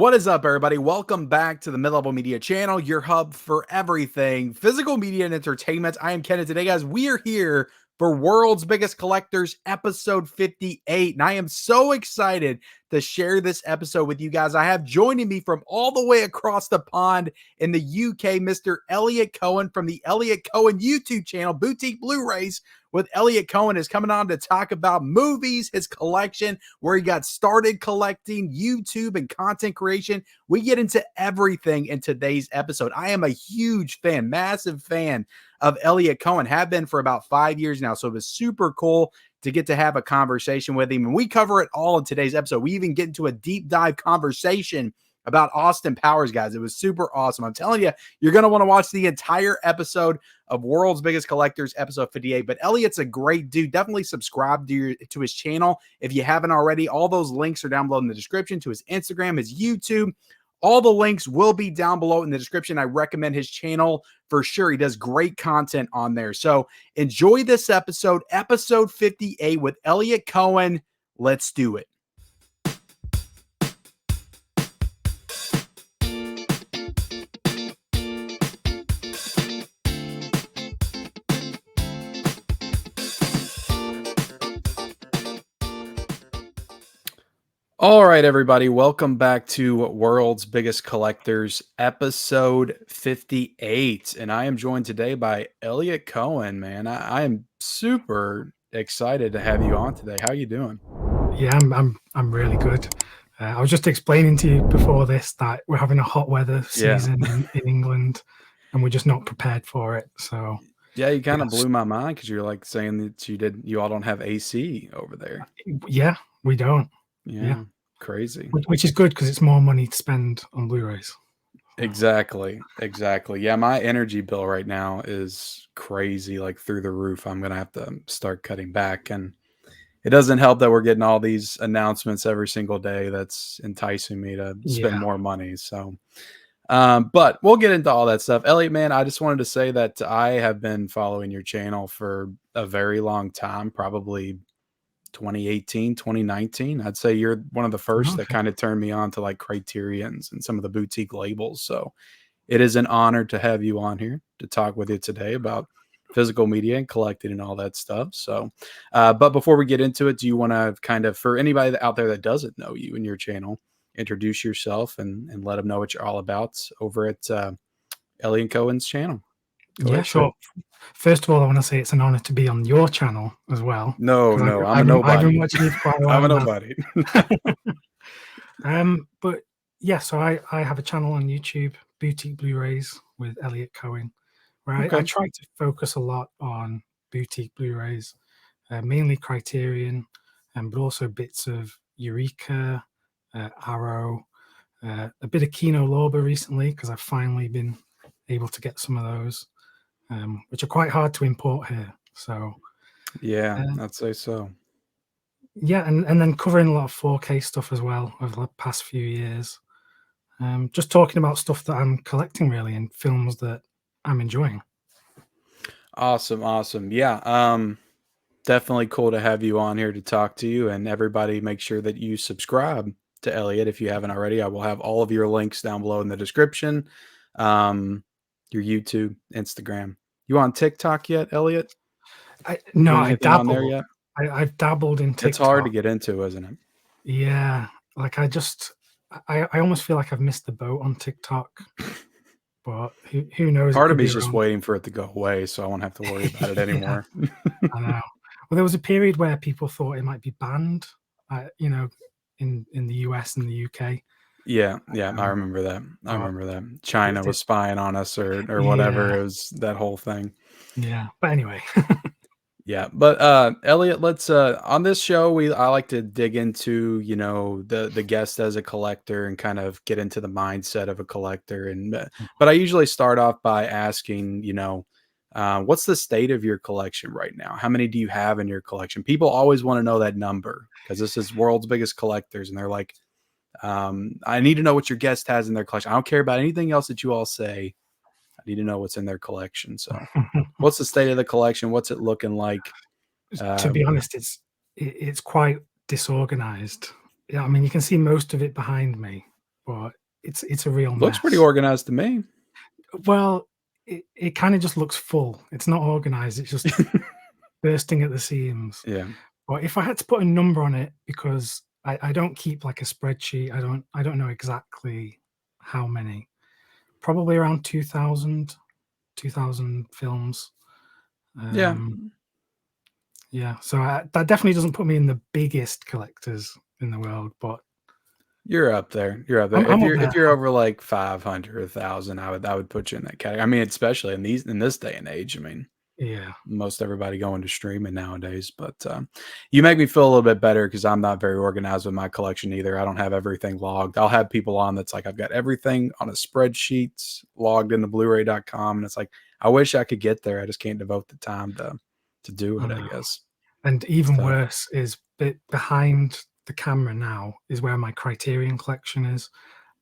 What is up, everybody? Welcome back to the Mid-Level Media channel, your hub for everything physical media and entertainment. I am Ken, and today, guys, we are here for World's Biggest Collectors, episode 58. And I am so excited to share this episode with you guys. I have joining me from all the way across the pond in the UK, Mr. Elliot Coen from the Elliot Coen YouTube channel, Boutique Blu-rays with Elliot Coen, is coming on to talk about movies, his collection, where he got started collecting, YouTube, and content creation. We get into everything in today's episode. I am a huge fan, massive fan of Elliot Coen, have been for about 5 years now, so it was super cool to get to have a conversation with him. And we cover it all in today's episode. We even get into a deep dive conversation about Austin Powers, guys. It was super awesome. I'm telling you, you're going to want to watch the entire episode of World's Biggest Collectors, episode 58. But Elliot's a great dude. Definitely subscribe to his channel if you haven't already. All those links are down below in the description, to his Instagram, his YouTube. All the links will be down below in the description. I recommend his channel for sure. He does great content on there. So enjoy this episode, episode 58 with Elliot Coen. Let's do it. All right, everybody, welcome back to World's Biggest Collectors, episode 58. And I am joined today by Elliot Coen, man. I am super excited to have you on today. How are you doing? Yeah, I'm really good. I was just explaining to you before this that we're having a hot weather season in England, and we're just not prepared for it. So yeah, you kind of blew my mind because you're like saying that you all don't have AC over there. Yeah, we don't. Yeah. Crazy. Which is good because it's more money to spend on Blu-rays. Exactly. Yeah, my energy bill right now is crazy, like through the roof. I'm going to have to start cutting back. And it doesn't help that we're getting all these announcements every single day that's enticing me to spend more money. So, but we'll get into all that stuff. Elliot, man, I just wanted to say that I have been following your channel for a very long time, probably 2018, 2019. I'd say you're one of the first that kind of turned me on to like Criterions and some of the boutique labels. So it is an honor to have you on here to talk with you today about physical media and collecting and all that stuff. So, but before we get into it, do you want to kind of, for anybody out there that doesn't know you and your channel, introduce yourself and let them know what you're all about over at Elliot Coen's channel? Yeah, sure. First of all, I want to say it's an honor to be on your channel as well. No, I'm a nobody. I've been watching you for quite a while. I'm a nobody. But yeah, so I have a channel on YouTube, Boutique Blu-rays with Elliot Coen, where I try to focus a lot on boutique Blu-rays, mainly Criterion, but also bits of Eureka, Arrow, a bit of Kino Lorber recently because I've finally been able to get some of those. Which are quite hard to import here. So yeah, I'd say so. Yeah, and then covering a lot of 4K stuff as well over the past few years. Just talking about stuff that I'm collecting really and films that I'm enjoying. Awesome. Yeah, definitely cool to have you on here to talk to you. And everybody, make sure that you subscribe to Elliot if you haven't already. I will have all of your links down below in the description. Your YouTube, Instagram. You on TikTok yet, Elliot? No, I dabbled. On there yet? I've dabbled in TikTok. It's hard to get into, isn't it? Yeah, like I almost feel like I've missed the boat on TikTok. But who knows? Part of me is just waiting for it to go away, so I won't have to worry about it anymore. I know. Well, there was a period where people thought it might be banned, in the US and the UK. Yeah, I remember that. I remember that. China was spying on us or whatever. It was that whole thing. Yeah, but anyway. Yeah, but Elliot, let's on this show I like to dig into, the guest as a collector and kind of get into the mindset of a collector. But I usually start off by asking, what's the state of your collection right now? How many do you have in your collection? People always want to know that number because this is World's Biggest Collectors, and they're like, I need to know what your guest has in their collection. I don't care about anything else that you all say. I need to know what's in their collection. So what's the state of the collection? What's it looking like? To be honest, it's quite disorganized. Yeah, I mean, you can see most of it behind me, but it's a real Looks mess. pretty organized to me. Well, it kind of just looks full. It's not organized. It's just bursting at the seams. Yeah. But if I had to put a number on it, because I don't keep like a spreadsheet, I don't know exactly how many. Probably around 2,000 films. Yeah. Yeah. So that definitely doesn't put me in the biggest collectors in the world, but You're up there. You're up there. I'm up If there. you're over like 500 or 1,000, I would put you in that category. I mean, especially in this day and age. I mean, Yeah. most everybody going to streaming nowadays. But you make me feel a little bit better because I'm not very organized with my collection either. I don't have everything logged. I'll have people on that's like, I've got everything on a spreadsheet logged into Blu-ray.com, and it's like, I wish I could get there. I just can't devote the time to do it, I guess. And even So, worse is behind the camera now is where my Criterion collection is,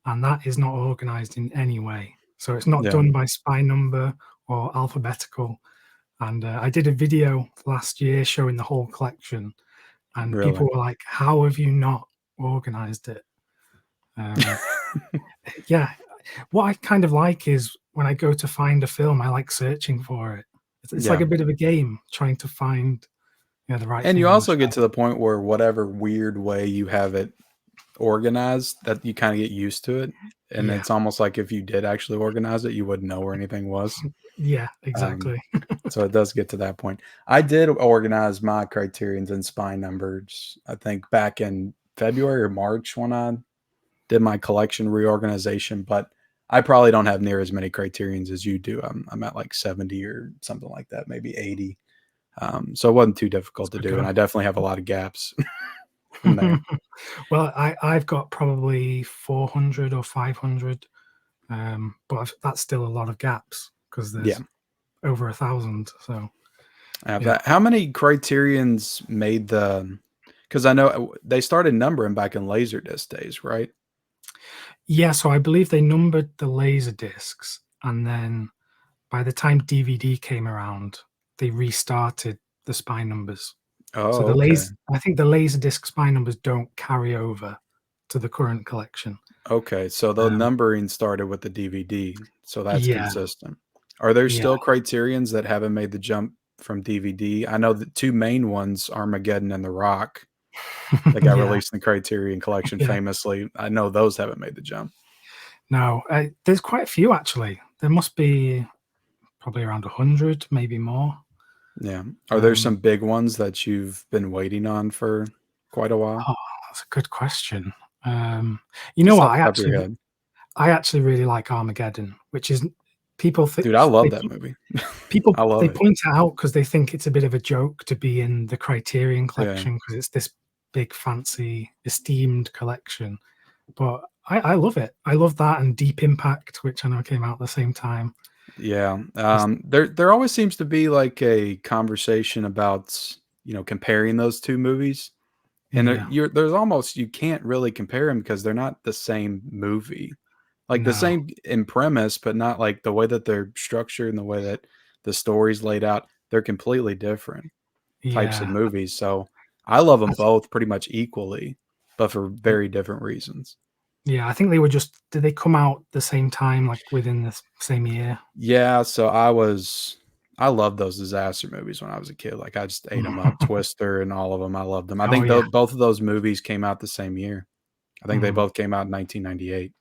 and that is not organized in any way. So it's not yeah. done by spine number or alphabetical. And I did a video last year showing the whole collection, and Really? people were like, "How have you not organized it?" Yeah, what I kind of like is when I go to find a film, I like searching for it. It's like Yeah. a bit of a game trying to find the right And thing you on the also get shelf. to the point where whatever weird way you have it organized, that you kind of get used to it. And Yeah, it's almost like if you did actually organize it, you wouldn't know where anything was. yeah, Um, exactly. so it does get to that point. I did organize my criterions and spine numbers, I think back in February or March when I did my collection reorganization, but I probably don't have near as many criterions as you do. I'm at like 70 or something like that, maybe 80. So it wasn't too difficult to Good do. And go. I definitely have a lot of gaps in there. Well, I've got probably 400 or 500, but that's still a lot of gaps because Yeah. there's over 1,000. So I have yeah, that. How many criterions made because I know they started numbering back in Laserdisc days, right? yeah. So I believe they numbered the laser discs, and then by the time DVD came around, they restarted the spine numbers. So Oh, okay. I think the laser disc spine numbers don't carry over to the current collection. Okay. So the Um, numbering started with the DVD. So that's yeah, consistent. Are there yeah, still criterions that haven't made the jump from DVD? I know the two main ones, Armageddon and The Rock, that got yeah, released in the Criterion Collection yeah. famously. I know those haven't made the jump. No, there's quite a few actually. There must be probably around 100, maybe more. Yeah. Are there some big ones that you've been waiting on for quite a while? Oh, that's a good question. You know Just what? off the top of your head. I actually really like Armageddon, which is people think Dude, I love they that movie. people I love they it. point it out because they think it's a bit of a joke to be in the Criterion Yeah. collection because it's this big, fancy, esteemed collection. But I love it. I love that and Deep Impact, which I know came out at the same time. Yeah. Just There always seems to be like a conversation about, comparing those two movies. And yeah, there's almost, you can't really compare them because they're not the same movie. Like the no, same in premise, but not like the way that they're structured and the way that the story's laid out. They're completely different types of yeah. movies. So I love I them th- both pretty much equally, but for very different reasons. yeah, I think they were just did they come out the same time, like within the same year? Yeah, so I loved those disaster movies when I was a kid. Like I just ate them up, Twister and all of them. I loved them. I Oh think yeah. both of those movies came out the same year. I think they Mhm. both came out in 1998.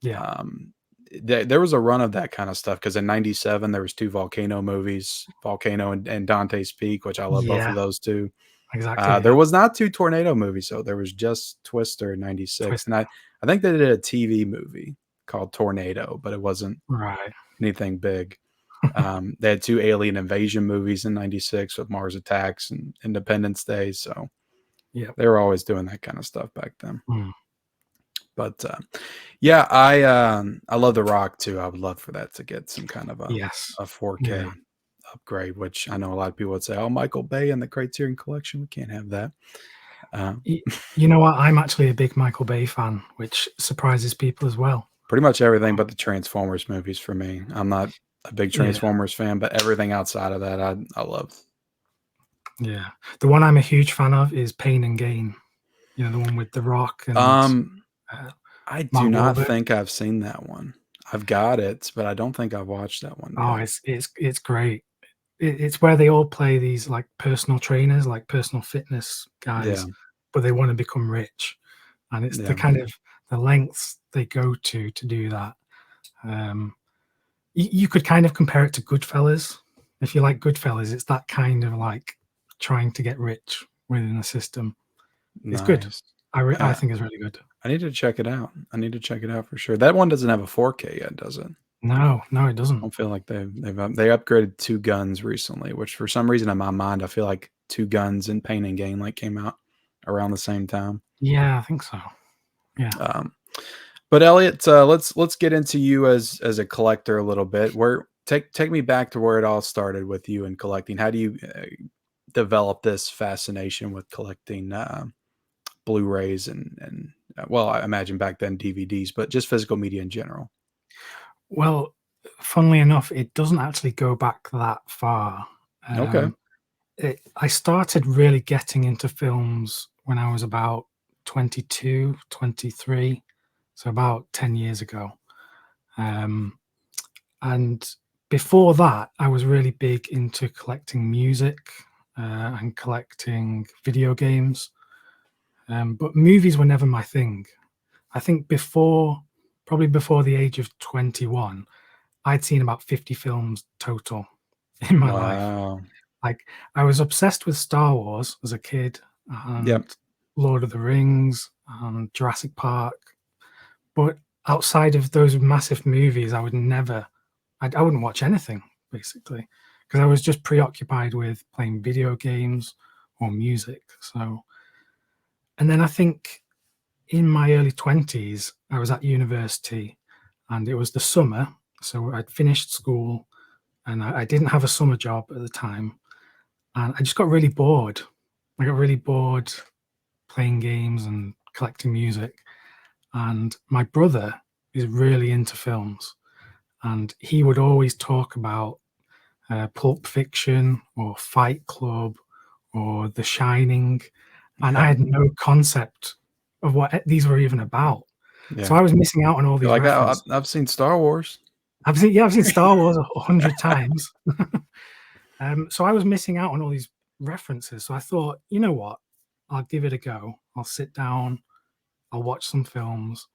Yeah. Um, there was a run of that kind of stuff because in '97 there was two volcano movies, Volcano and Dante's Peak, which I love both Yeah, of those two. exactly, There yeah. was not two tornado movies, so there was just Twister in '96, and Twister. I think they did a TV movie called Tornado, but it wasn't Right. anything big. They had two alien invasion movies in '96 with Mars Attacks and Independence Day, so Yep. they were always doing that kind of stuff back then. Mm. But yeah, I love The Rock too. I would love for that to get some kind of Yes. a Yeah. 4K upgrade, which I know a lot of people would say, "Oh, Michael Bay and the Criterion Collection, we can't have that." Uh, Y You know what? I'm actually a big Michael Bay fan, which surprises people as well. Pretty much everything but the Transformers movies for me. I'm not a big Yeah, Transformers fan, but everything outside of that, I love. yeah. The one I'm a huge fan of is Pain and Gain, the one with The Rock and, Um, uh I do Mark not Wahlberg. think I've seen that one. I've got it, but I don't think I've watched that one Oh, yet. it's great. It's where they all play these like personal trainers, like personal fitness Yeah, guys, but they want to become rich, and it's the yeah, kind of the lengths they go to do that. Um, you could kind of compare it to Goodfellas. If you like Goodfellas, it's that kind of like trying to get rich within the system. It's good. nice. I Yeah, think it's really good. I need to check it out. I need to check it out for sure. That one doesn't have a 4K yet, does it? No, no, it I doesn't. don't feel like they upgraded Two Guns recently, which for some reason in my mind I feel like Two Guns and Pain and Gain like came out around the same time. Yeah, I think so. Yeah. Um, but Elliot, let's get into you as a collector a little bit. Where take me back to where it all started with you and collecting. How do you develop this fascination with collecting Blu-rays and well, I imagine back then DVDs, but just physical media in general? Well, funnily enough, it doesn't actually go back that far. Okay. Um, I started really getting into films when I was about 22, 23, so about 10 years ago. Um, and before that, I was really big into collecting music and collecting video games. But movies were never my thing. I think probably before the age of 21, I'd seen about 50 films total in my life. Wow. Like, I was obsessed with Star Wars as a kid and Yep. Lord of the Rings and Jurassic Park. But outside of those massive movies, I wouldn't watch anything basically because I was just preoccupied with playing video games or music. So, and then I think in my early 20s, I was at university and it was the summer. So I'd finished school and I didn't have a summer job at the time. And I just got really bored. I got really bored playing games and collecting music. And my brother is really into films. And he would always talk about Pulp Fiction or Fight Club or The Shining. And I Yep. had no concept of what these were even about. So Yeah. I was missing out on all You're these like, references. I've seen Star Wars. I've seen Star Wars 100 times. So I was missing out on all these references. So I thought, you know what? I'll give it a go. I'll sit down, I'll watch some films.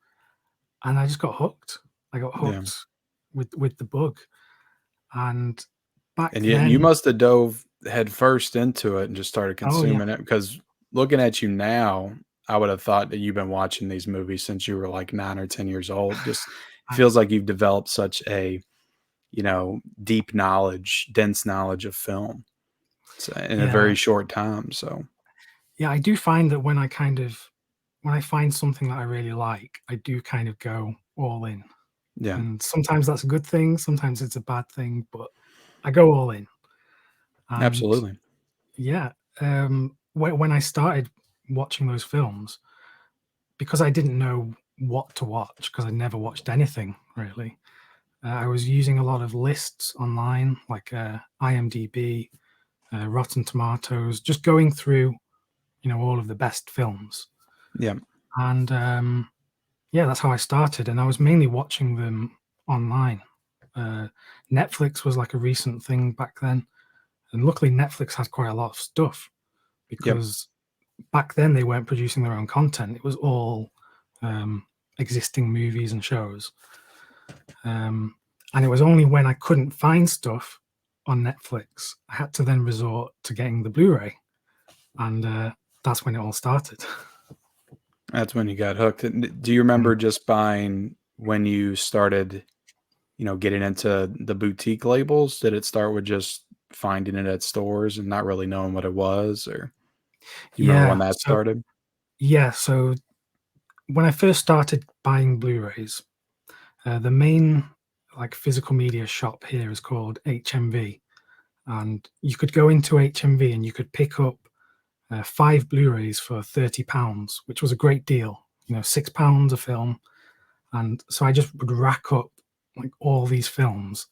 And I just got hooked. I got Yeah. hooked with the bug. And back And yet you then, must have dove head first into it and just started oh yeah, consuming it because looking at you now, I would have thought that you've been watching these movies since you were like 9 or 10 years old. Just I, feels like you've developed such a, deep knowledge, dense knowledge of film in a yeah, very short time. So yeah. I do find that when I find something that I really like, I do kind of go all in. yeah, And sometimes that's a good thing, sometimes it's a bad thing, but I go all in. And absolutely. yeah, when I started watching those films, because I didn't know what to watch, because I never watched anything really, I was using a lot of lists online, like IMDb, Rotten Tomatoes, just going through, all of the best films. Yeah. And yeah, that's how I started. And I was mainly watching them online. Uh, Netflix was like a recent thing back then. And luckily, Netflix had quite a lot of stuff Yep. because back then they weren't producing their own content. It was all um, existing movies and shows. And it was only when I couldn't find stuff on Netflix, I had to then resort to getting the Blu-ray, and that's when it all started. That's when you got hooked. And do you Mm. remember just buying when you started, getting into the boutique labels? Did it start with just finding it at stores and not really knowing what it was? Or do you remember when Yeah. that So started? yeah. So when I first started buying Blu-rays, the main like physical media shop here is called HMV, and you could go into HMV and you could pick up 5 Blu-rays for £30, which was a great deal. £6 a film, and so I just would rack up like all these films.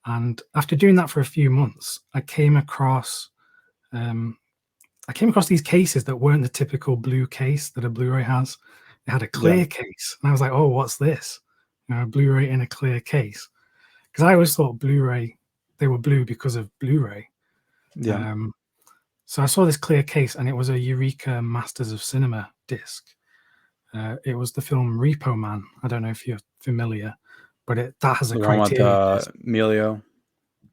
And after doing that for a few months, um, I came across these cases that weren't the typical blue case that a Blu-ray has. It had a clear case, and I was like, "Oh, what's this?" Blu-ray in a clear case. Because I always thought Blu-ray, they were blue because of Blu-ray. Yeah. So I saw this clear case, and it was a Eureka Masters of Cinema disc. It was the film Repo Man. I don't know if you're familiar, but that has a The one with Criterion disc. Emilio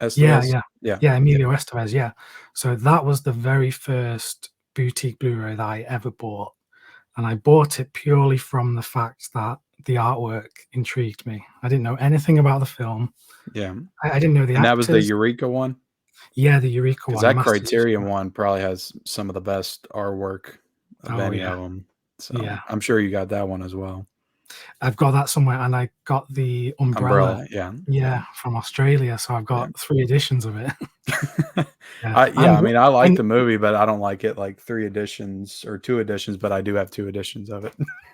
Yeah, Estevez? yeah, Yeah. Emilio Estevez. Yeah, so that was the very first boutique Blu-ray that I ever bought, and I bought it purely from the fact that the artwork intrigued me. I didn't know anything about the film. Yeah. I didn't know the And that was the actors. Eureka one? Yeah, the Eureka Because one, that Masters of Criterion Cinema. one probably has some of the best artwork of Oh any yeah, of them. So yeah. I'm sure you got that one as well. I've got that somewhere, and I got the Umbrella, Umbrella, yeah. from Australia, so I've Yeah. got 3 editions of it. Yeah, I mean, I like and the movie, but I don't like it like 3 editions or 2 editions, but I do have 2 editions of it.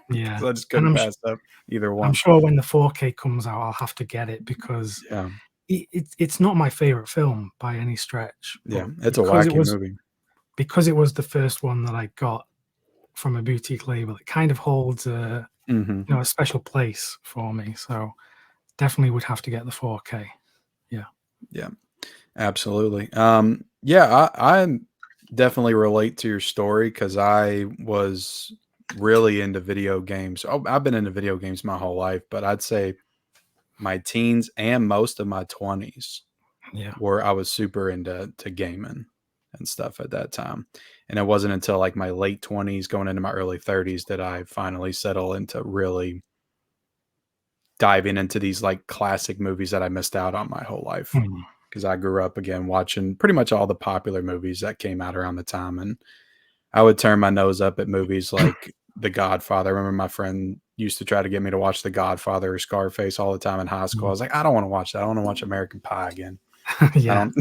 yeah, So I just and couldn't pass up either I'm one. sure when the 4K comes out, I'll have to get it because Yeah. it's not my favorite film by any stretch, Yeah. but It's a wacky movie. because it was the first one that I got from a boutique label, it kind of holds a Mhm. a special place for me. So definitely would have to get the 4K. Yeah. Yeah. Absolutely. Yeah, I definitely relate to your story because I was really into video games. I've been into video games my whole life, but I'd say my teens and most of my 20s Yeah. where I was super into gaming and stuff at that time. And it wasn't until like my late 20s going into my early 30s that I finally settle into really diving into these like classic movies that I missed out on my whole life. Mm. Because I grew up again watching pretty much all the popular movies that came out around the time. And I would turn my nose up at movies like The Godfather. I remember my friend used to try to get me to watch The Godfather or Scarface all the time in high school. I Mm. was like, I don't want to watch that. I want to watch American Pie again. I Yeah. don't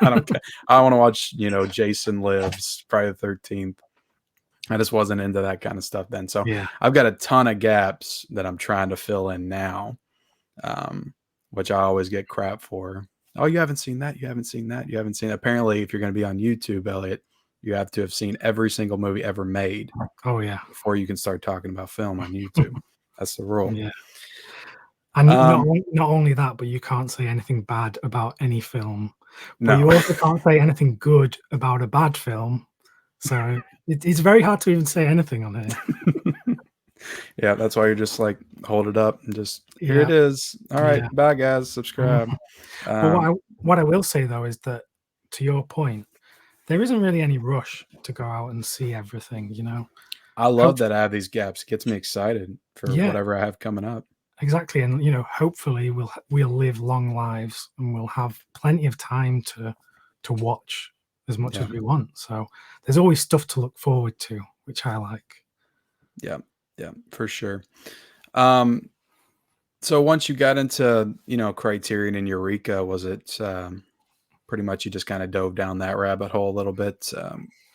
I don't care. I want to watch, Jason Lives, Friday the 13th. I just wasn't into that kind of stuff then. So Yeah. I've got a ton of gaps that I'm trying to fill in now, which I always get crap for. Oh, you haven't seen that? You haven't seen that? You haven't seen that? Apparently, if you're going to be on YouTube, Elliot, you have to have seen every single movie ever made Oh yeah. before you can start talking about film on YouTube. That's the rule. Yeah. And Um, not only that, but you can't say anything bad about any film, but no. you also can't say anything good about a bad film. So it's very hard to even say anything on here. Yeah, that's why you're just like, hold it up and just, here it Yeah. is. All right, Yeah. bye guys, subscribe. Mhm. But Um, what I will say though is that, to your point, there isn't really any rush to go out and see everything, I love Hope that I have these gaps. It gets me excited for Yeah, whatever I have coming up. exactly, and, hopefully we'll live long lives and we'll have plenty of time to watch as much Yeah, as we want, so there's always stuff to look forward to, which I like. yeah, yeah, for sure. Um, so once you got into, Criterion and Eureka, was it pretty much you just kind of dove down that rabbit hole a little bit?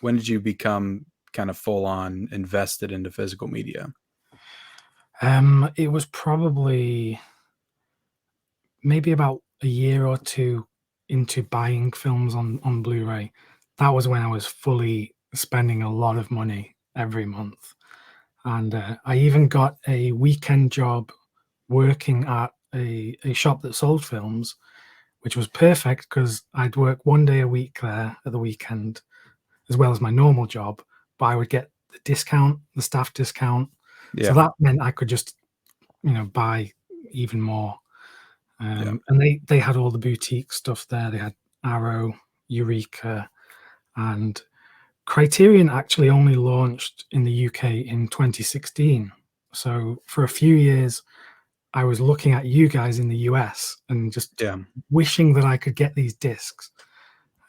When did you become kind of full on invested into physical media? It was probably maybe about a year or 2 into buying films on Blu-ray. That was when I was fully spending a lot of money every month, and, I even got a weekend job working at a shop that sold films, which was perfect because 'cause I'd work 1 day a week there at the weekend, as well as my normal job, but I would get the discount, the staff discount, so Yeah, that meant I could just, buy even more. yeah, And they had all the boutique stuff there. They had Arrow, Eureka, and Criterion actually only launched in the UK in 2016. So for a few years, I was looking at you guys in the US and just yeah. wishing that I could get these discs.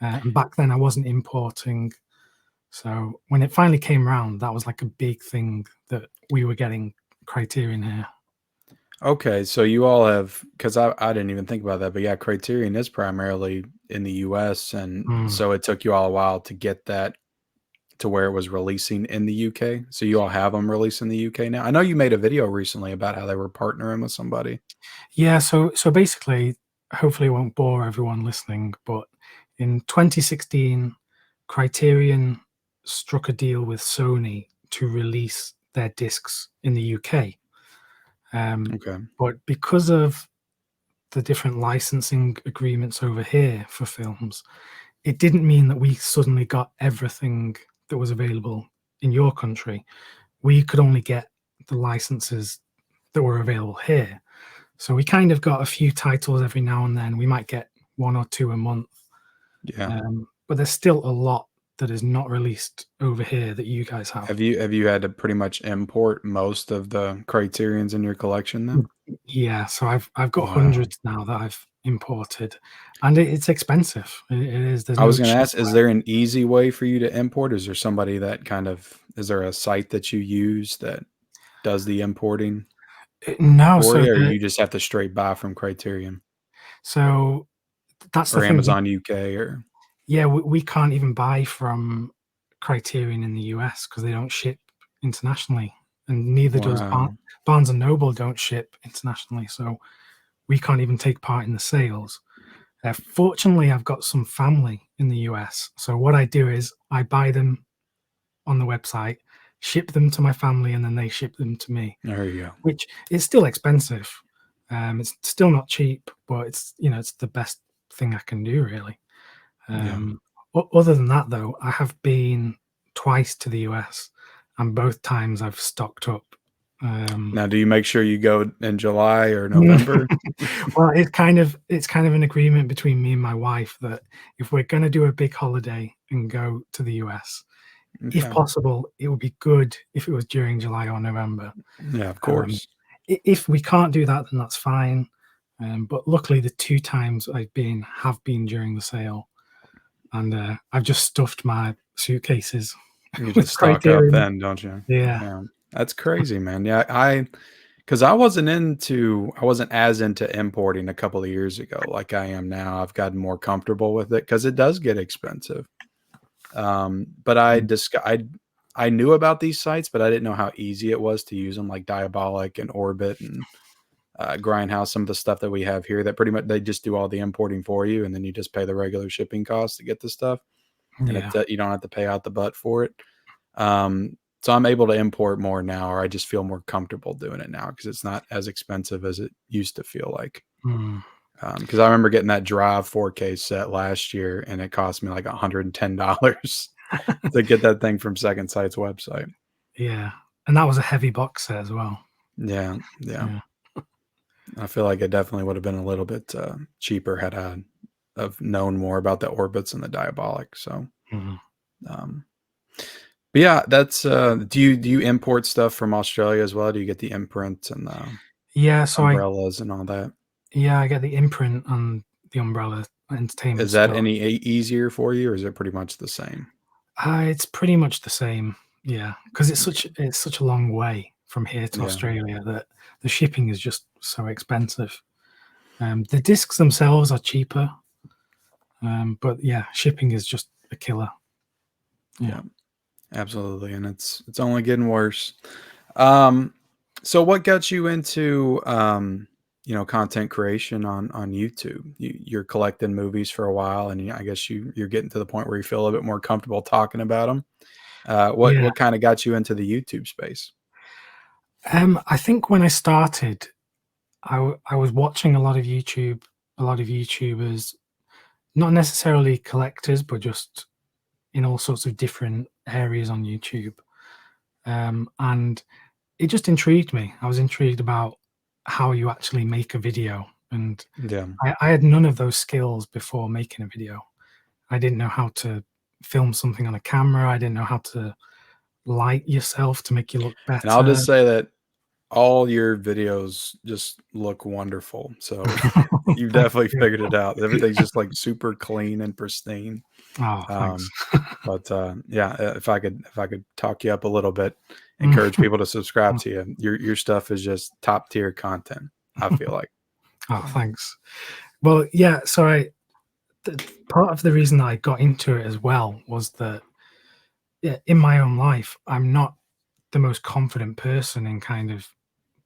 And back then, I wasn't importing. So when it finally came around, that was like a big thing that we were getting Criterion here. Okay, so you all have because I didn't even think about that, but yeah, Criterion is primarily in the US, and Mm. so it took you all a while to get that to where it was releasing in the UK. So you all have them released in the UK now. I know you made a video recently about how they were partnering with somebody. Yeah, so basically, hopefully it won't bore everyone listening, but in 2016, Criterion struck a deal with Sony to release their discs in the UK. Okay. But because of the different licensing agreements over here for films, it didn't mean that we suddenly got everything that was available in your country. We could only get the licenses that were available here. So we kind of got a few titles every now and then. We might get 1 or 2 a month. Yeah. But there's still a lot that is not released over here that you guys have. Have you had to pretty much import most of the Criterions in your collection then? Yeah, so I've got Wow. hundreds now that I've imported, and it's expensive. It is. There's I no was gonna cheap ask, is there an easy way for you to import? Is there somebody that is there a site that you use that does the importing No, for so you, or you just have to straight buy from Criterion so that's the or thing. Amazon UK or Yeah, we can't even buy from Criterion in the US because they don't ship internationally, and neither does wow. Barnes and Noble don't ship internationally, so we can't even take part in the sales. Fortunately, I've got some family in the US, so what I do is I buy them on the website, ship them to my family, and then they ship them to me, There you go. which is still expensive. It's still not cheap, but it's it's the best thing I can do, really. Yeah. Other than that, though, I have been twice to the US, and both times I've stocked up. Now, do you make sure you go in July or November? Well, it's kind of an agreement between me and my wife that if we're going to do a big holiday and go to the US, if Okay. possible, it would be good if it was during July or November. Yeah, of Um, course. if we can't do that, then that's fine. But luckily, the 2 times have been during the sale, and I've just stuffed my suitcases You with just stock up Criterion. then, don't you? Yeah. Yeah. That's crazy, man. Yeah, because I wasn't as into importing a couple of years ago like I am now. I've gotten more comfortable with it because it does get expensive. But Mm. I knew about these sites, but I didn't know how easy it was to use them, like Diabolic and Orbit and Grindhouse. Some of the stuff that we have here that pretty much they just do all the importing for you, and then you just pay the regular shipping costs to get the stuff, and Yeah. you don't have to pay out the butt for it. So I'm able to import more now, or I just feel more comfortable doing it now because it's not as expensive as it used to feel like. Mm. Because I remember getting that Drive 4K set last year, and it cost me like $110 to get that thing from Second Sight's website. Yeah. And that was a heavy box set as well. Yeah, yeah. Yeah. I feel like it definitely would have been a little bit cheaper had I have known more about the Orbits and the Diabolic. So, Mhm. um, but yeah, that's do you import stuff from Australia as well? Do you get the imprint and the Yeah, so umbrellas and all that? I get the imprint on the Umbrella Entertainment Is that store. any easier for you, or is it pretty much the same? It's pretty much the same, yeah, because it's such a long way from here to Yeah. Australia that the shipping is just so expensive. The discs themselves are cheaper, but yeah, shipping is just a killer. Yeah. Yeah, absolutely, and it's only getting worse. Um, so what got you into content creation on YouTube? You're collecting movies for a while, and I guess you're getting to the point where you feel a little bit more comfortable talking about them. Yeah. What kind of got you into the YouTube space? I think when I started, I was watching a lot of YouTubers, not necessarily collectors, but just in all sorts of different areas on YouTube. And it just intrigued me. I was intrigued about how you actually make a video. And Yeah, I had none of those skills before making a video. I didn't know how to film something on a camera. I didn't know how to light yourself to make you look and I'll better. just say that all your videos just look wonderful. So you've Thank definitely you. figured it out. Everything's just like super clean and pristine. Oh, thanks. Um, but yeah, if I could talk you up a little bit, encourage people to subscribe to you. Your stuff is just top tier content. I feel like. Oh, So, thanks. Well, yeah. So part of the reason that I got into it as well was that, yeah, in my own life, I'm not the most confident person in kind of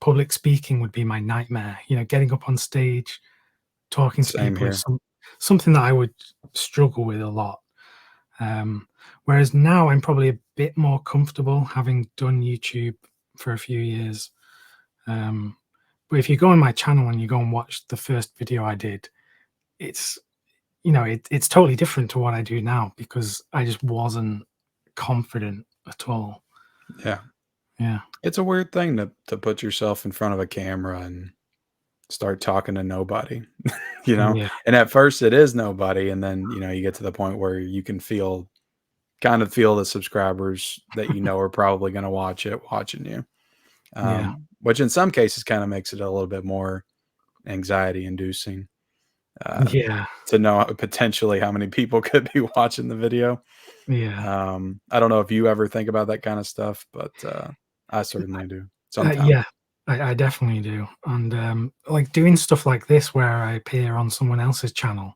public speaking would be my nightmare. Getting up on stage, talking to same people is here. something that I would struggle with a lot. Um, Whereas now I'm probably a bit more comfortable having done YouTube for a few years. But if you go on my channel and you go and watch the first video I did, it's, you know, it's totally different to what I do now because I just wasn't confident at all. Yeah. Yeah. It's a weird thing to put yourself in front of a camera and start talking to nobody, you know? Yeah. And at first it is nobody. And then, you know, you get to the point where you can kind of feel the subscribers that you know are probably going to watch it watching you. Yeah. Which in some cases kind of makes it a little bit more anxiety inducing Yeah. to know potentially how many people could be watching the video. Yeah. I don't know if you ever think about that kind of stuff, but I certainly do sometimes. Yeah, I definitely do. And like doing stuff like this where I appear on someone else's channel,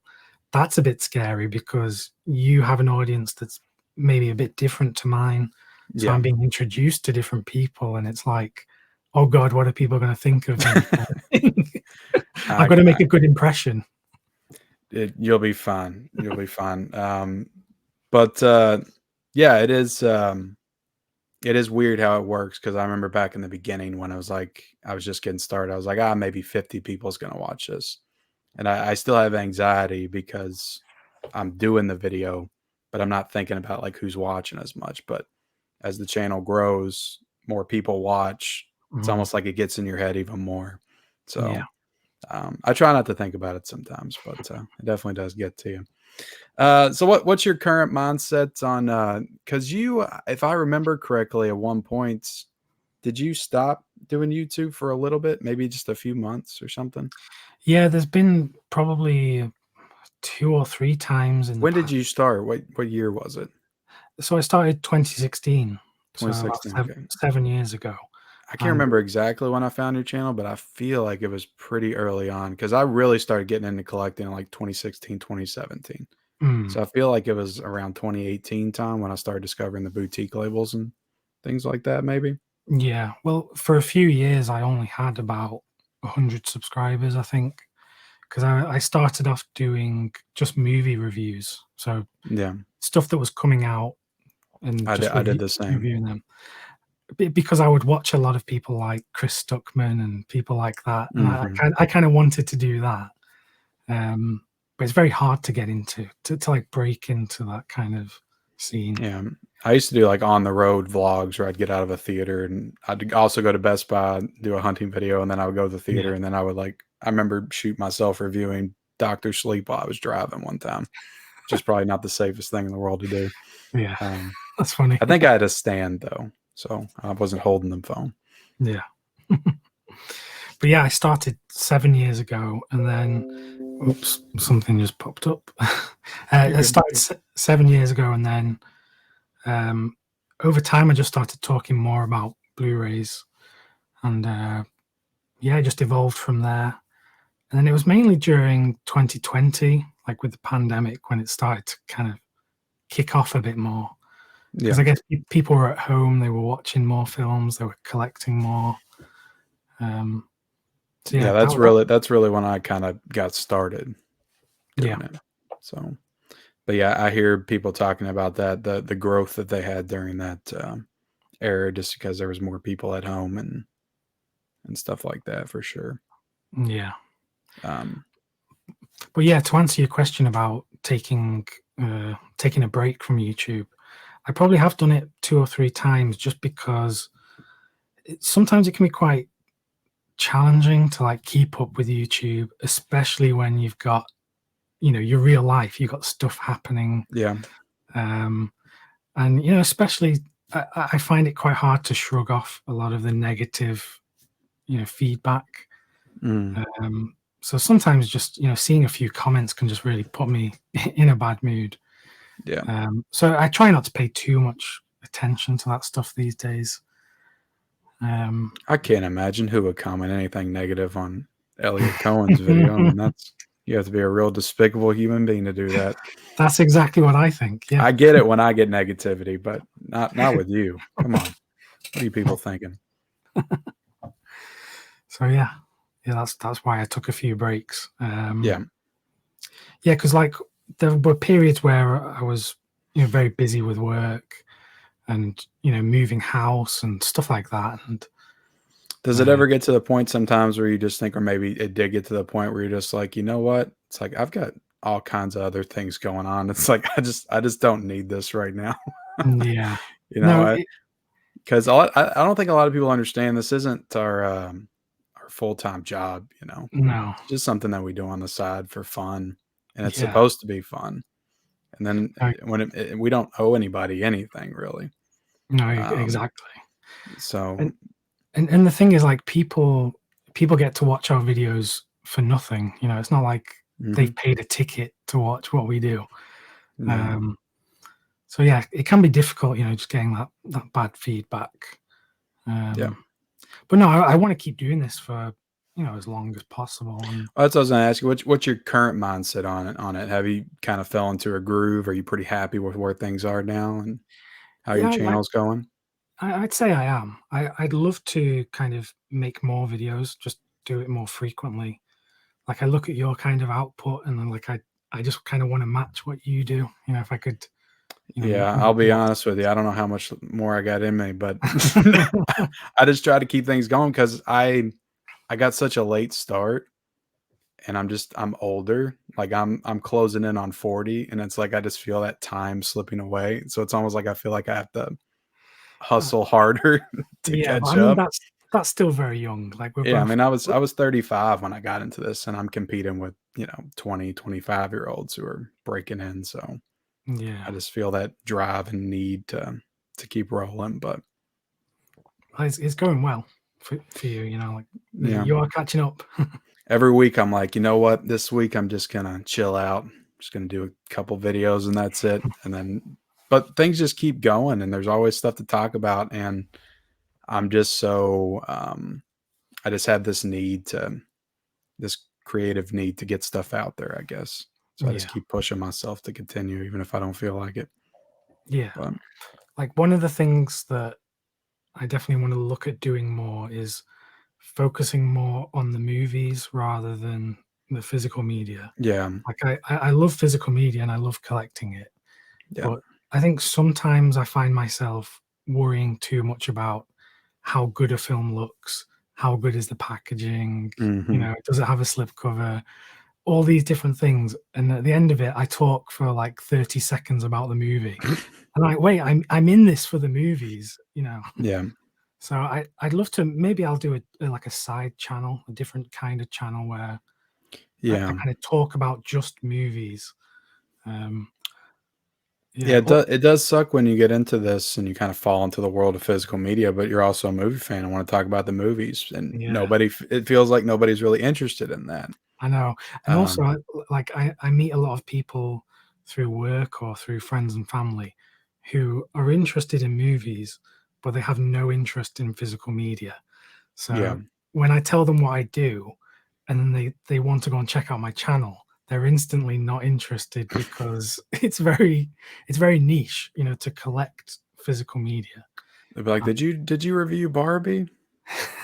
that's a bit scary because you have an audience that's maybe a bit different to mine. So Yeah. I'm being introduced to different people, and it's like, oh God, what are people going to think of me? I've got to make a good impression. You'll be fine. You'll be fine. But yeah, it is weird how it works because I remember back in the beginning when I was just getting started, I was like, maybe 50 people is going to watch this. And I still have anxiety because I'm doing the video, but I'm not thinking about like who's watching as much. But as the channel grows, more people watch. It's almost like it gets in your head even more. So Yeah. I try not to think about it sometimes, but it definitely does get to you. So what's your current mindset on, cause you, if I remember correctly, at one point, did you stop doing YouTube for a little bit, maybe just a few months or something? Yeah, there's been probably 2 or 3 times in the When did past. you start? What year was it? So I started 2016, so about 2016. Okay. 7 years ago. I can't remember exactly when I found your channel, but I feel like it was pretty early on because I really started getting into collecting in like 2016, 2017. So I feel like it was around 2018 time when I started discovering the boutique labels and things like that, maybe. Yeah, well, for a few years, I only had about 100 subscribers, I think, because I started off doing just movie reviews, so Yeah, stuff that was coming out and just I did the same. reviewing them. Because I would watch a lot of people like Chris Stuckman and people like that, and Hmm. I kind of wanted to do that, but it's very hard to get into, to like break into that kind of scene. Yeah, I used to do like on the road vlogs where I'd get out of a theater and I'd also go to Best Buy, do a hunting video, and then I would go to the Yeah, theater and then I remember shoot myself reviewing Doctor Sleep while I was driving one time, which is probably not the safest thing in the world to do. yeah, Um, that's funny. I think I had a stand though, so I wasn't holding the phone. Yeah. But yeah, I started 7 years ago, and then, oops, something just popped up. I started 7 years ago, and then over time, I just started talking more about Blu-rays, and yeah, it just evolved from there. And then it was mainly during 2020, like with the pandemic, when it started to kind of kick off a bit more. Because Yeah, I guess people were at home, they were watching more films, they were collecting more. So yeah, yeah, that's really when I kind of got started yeah, doing it. So, but yeah, I hear people talking about that the growth that they had during that era, just because there was more people at home and stuff like that for sure. yeah. Um, But yeah, to answer your question about taking a break from YouTube, I probably have done it 2 or 3 times just because sometimes it can be quite challenging to like keep up with YouTube, especially when you've got, you know, your real life, you've got stuff happening. yeah, Um, and, you know, especially I find it quite hard to shrug off a lot of the negative, you know, feedback. mm, So sometimes just, you know, seeing a few comments can just really put me in a bad mood. yeah. So I try not to pay too much attention to that stuff these days. I can't imagine who would comment anything negative on Elliot Cohen's video. I mean, you have to be a real despicable human being to do that. That's exactly what I think. Yeah. I get it when I get negativity, but not with you. Come on, what are you people thinking? So yeah, that's why I took a few breaks. Yeah, Yeah, because like there were periods where I was, you know, very busy with work, and moving house and stuff like that. And Does it ever get to the point sometimes where you just think, or maybe it did get to the point where you're just like, you know what? It's like I've got all kinds of other things going on. It's like I just don't need this right now. yeah, You no, know, because I don't think a lot of people understand this isn't our full time job. You know, no, it's just something that we do on the side for fun, and it's yeah, supposed to be fun. And then no, when we don't owe anybody anything really. no, Um, exactly. so And and the thing is, like, people get to watch our videos for nothing. It's not like mhm, they've paid a ticket to watch what we do. yeah, Um, so yeah, it can be difficult, just getting that bad feedback. yeah. But no, I want to keep doing this for as long as possible. And Well, that's what I was gonna ask you. What's your current mindset on it? Have you kind of fell into a groove? Are you pretty happy with where things are now and how your yeah, channel's going? I'd say I am. I'd love to kind of make more videos, just do it more frequently. Like, I look at your kind of output, and then, like, I just kind of want to match what you do. If I could, Yeah, I'll make be more. honest with you. I don't know how much more I got in me, but I just try to keep things going because I got such a late start and I'm older. Like I'm closing in on 40 and it's like I just feel that time slipping away. So it's almost like I feel like I have to Uh, hustle harder to yeah, but I catch mean, up. that's still very young. Like, we're Yeah, I both. mean I was 35 when I got into this and I'm competing with, 20, 25-year-olds who are breaking in. So Yeah, I just feel that drive and need to keep rolling. But it's going well for you. Like, yeah. you are catching up. Every week I'm like, you know what? This week I'm just gonna chill out. Just gonna do a couple videos and that's it. And then but things just keep going and there's always stuff to talk about. And I'm just so I just have this creative need to get stuff out there, I guess. So I just Yeah, keep pushing myself to continue even if I don't feel like it. yeah. But Like, one of the things that I definitely want to look at doing more is focusing more on the movies rather than the physical media. yeah, Like, I love physical media and I love collecting it, yeah. but I think sometimes I find myself worrying too much about how good a film looks, how good is the packaging, Hmm. does it have a slipcover, all these different things. And at the end of it, I talk for like 30 seconds about the movie. And I'm like, wait, I'm in this for the movies. Yeah. So I'd love to, maybe I'll do like a side channel, a different kind of channel where I Yeah. kind of talk about just movies. Um, Yeah, yeah, it does suck when you get into this and you kind of fall into the world of physical media, but you're also a movie fan and want to talk about the movies, and yeah, it feels like nobody's really interested in that. I know. And also, Um, like, I meet a lot of people through work or through friends and family who are interested in movies, but they have no interest in physical media. yeah, So when I tell them what I do, and then they want to go and check out my channel, they're instantly not interested because it's very niche, to collect physical media. they'd be like, "Did you review Barbie?"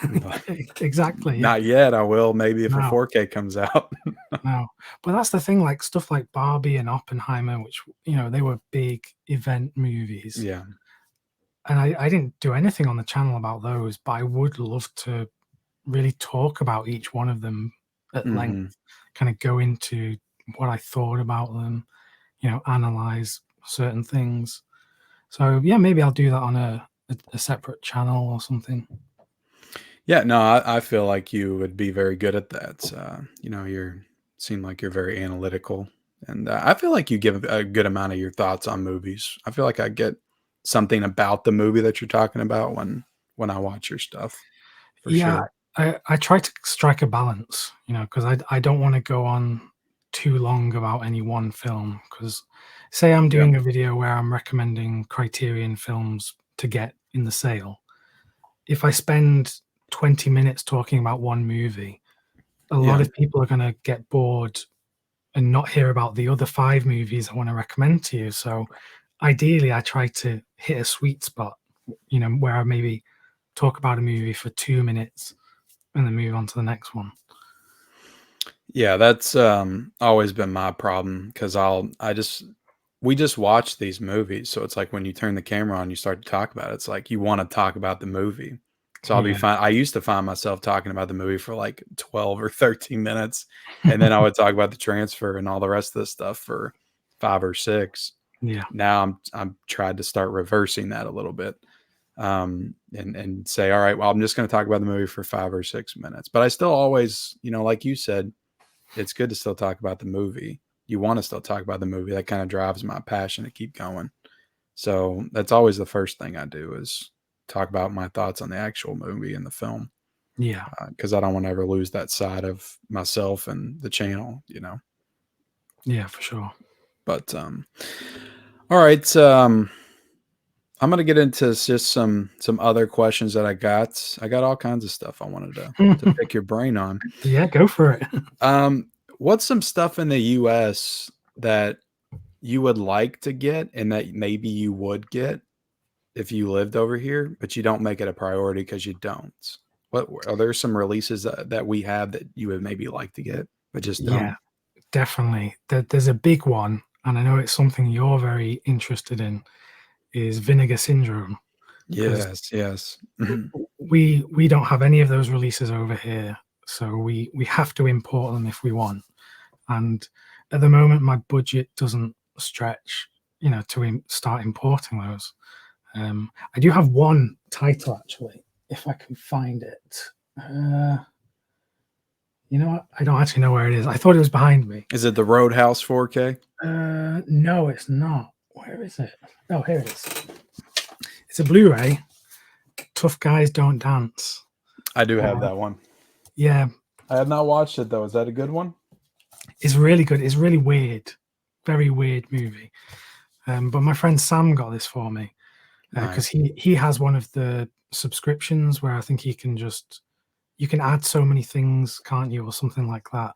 I'm like, Exactly, yeah. not yet. I will maybe if a No, 4K comes out. no. But that's the thing, like, stuff like Barbie and Oppenheimer, which, they were big event movies, Yeah, and I didn't do anything on the channel about those, but I would love to really talk about each one of them at length, hmm, kind of go into what I thought about them, analyze certain things. So yeah, maybe I'll do that on a separate channel or something. yeah. No, I feel like you would be very good at that. You're seem like you're very analytical, and I feel like you give a good amount of your thoughts on movies. I feel like I get something about the movie that you're talking about when I watch your stuff, for Yeah, sure. I try to strike a balance, because I don't want to go on too long about any one film. Because say I'm Yeah, doing a video where I'm recommending Criterion films to get in the sale. If I spend 20 minutes talking about one movie, a lot yeah, of people are going to get bored and not hear about the other 5 movies I want to recommend to you. So ideally, I try to hit a sweet spot, where I maybe talk about a movie for 2 minutes and then move on to the next one. yeah. That's always been my problem because I just we just watch these movies. So it's like when you turn the camera on, you start to talk about it. It's like you want to talk about the movie. So I'll be Yeah. fine. I used to find myself talking about the movie for like 12 or 13 minutes. And then I would talk about the transfer and all the rest of the stuff for 5 or 6. Yeah. Now I'm tried to start reversing that a little bit. And say, all right, well, I'm just going to talk about the movie for 5 or 6 minutes. But I still always, like you said, it's good to still talk about the movie. You want to still talk about the movie. That kind of drives my passion to keep going. So that's always the first thing I do is talk about my thoughts on the actual movie and the film. Yeah. Because I don't want to ever lose that side of myself and the channel, Yeah, for sure. But all right. I'm gonna get into just some other questions that I got. I got all kinds of stuff I wanted to pick your brain on. Yeah, go for it. What's some stuff in the US that you would like to get and that maybe you would get if you lived over here, but you don't make it a priority because you don't? What are there some releases that we have that you would maybe like to get, but just Yeah, don't? definitely. There's a big one, and I know it's something you're very interested in, is Vinegar Syndrome. Because Yes. we don't have any of those releases over here, so we have to import them if we want. And at the moment, my budget doesn't stretch, to start importing those. I do have one title actually, if I can find it. You know what? I don't actually know where it is. I thought it was behind me. Is it the Roadhouse 4K? No, it's not. Where is it? Oh, here it is. It's a Blu-ray. Tough Guys Don't Dance. I do have that one. Yeah. I have not watched it though. Is that a good one? It's really good. It's really weird. Very weird movie. But my friend Sam got this for me because he has one of the subscriptions where I think you can add so many things, can't you, or something like that.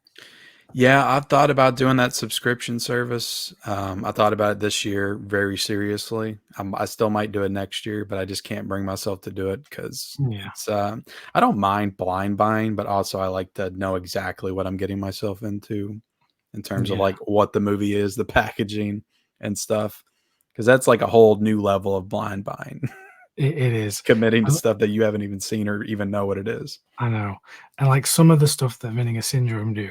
Yeah, I've thought about doing that subscription service. I thought about it this year very seriously. I still might do it next year, but I just can't bring myself to do it because it's. I don't mind blind buying, but also I like to know exactly what I'm getting myself into in terms of like what the movie is, the packaging and stuff, because that's like a whole new level of blind buying. It is committing to stuff that you haven't even seen or even know what it is. I know, and like some of the stuff that Vinegar Syndrome do.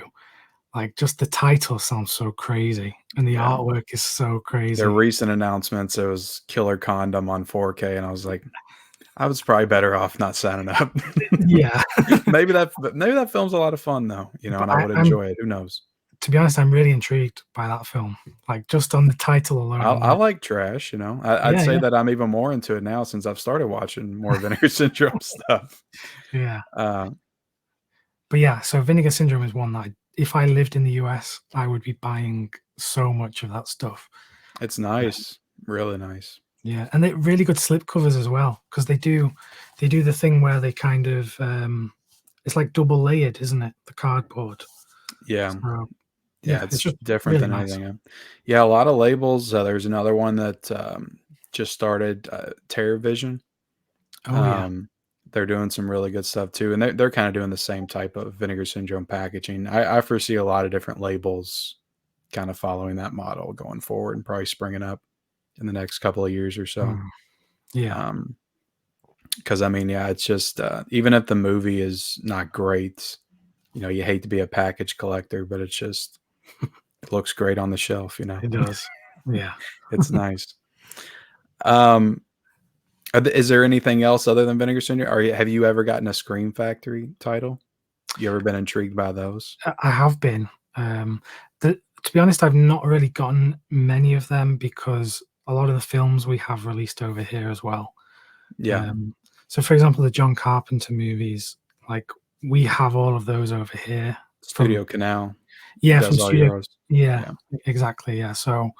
Like just the title sounds so crazy, and the artwork is so crazy. Their recent announcements, it was Killer Condom on 4K, and I was like, I was probably better off not signing up. Yeah, maybe that film's a lot of fun though, and I would enjoy it. Who knows? To be honest, I'm really intrigued by that film. Like just on the title alone. I like trash, I'd say that I'm even more into it now since I've started watching more Vinegar Syndrome stuff. Yeah. But yeah, so Vinegar Syndrome is one that if I lived in the US, I would be buying so much of that stuff. It's nice, really nice. Yeah, and they're really good slipcovers as well because they do the thing where they kind of it's like double layered, isn't it? The cardboard. Yeah. So, it's just different than anything. Yeah, a lot of labels. There's another one that just started, Terror Vision. They're doing some really good stuff too, and they're kind of doing the same type of Vinegar Syndrome packaging. I foresee a lot of different labels kind of following that model going forward and probably springing up in the next couple of years or so. Because I mean, it's just even if the movie is not great, you hate to be a package collector, but it's just it looks great on the shelf. It does. Yeah, it's nice. Is there anything else other than Vinegar Syndrome? Or have you ever gotten a Scream Factory title? You ever been intrigued by those? I have been. To be honest, I've not really gotten many of them because a lot of the films we have released over here as well. Yeah. So, for example, the John Carpenter movies, like we have all of those over here. Studio Canal. Yeah, from Studio. Yeah, exactly. Yeah. So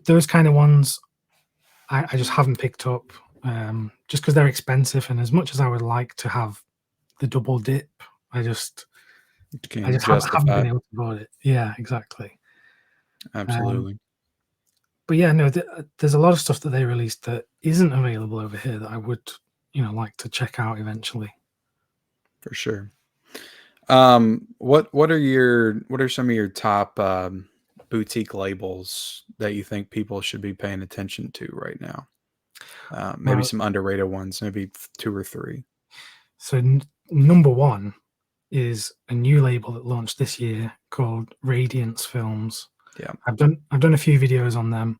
those kind of ones I just haven't picked up just because they're expensive. And as much as I would like to have the double dip, I just haven't been able to afford it. Yeah, exactly. Absolutely. But yeah, no, there's a lot of stuff that they released that isn't available over here that I would, like to check out eventually. For sure. What are some of your top boutique labels that you think people should be paying attention to right now? Maybe some underrated ones, maybe 2 or 3. So number one is a new label that launched this year called Radiance Films. Yeah, I've done a few videos on them,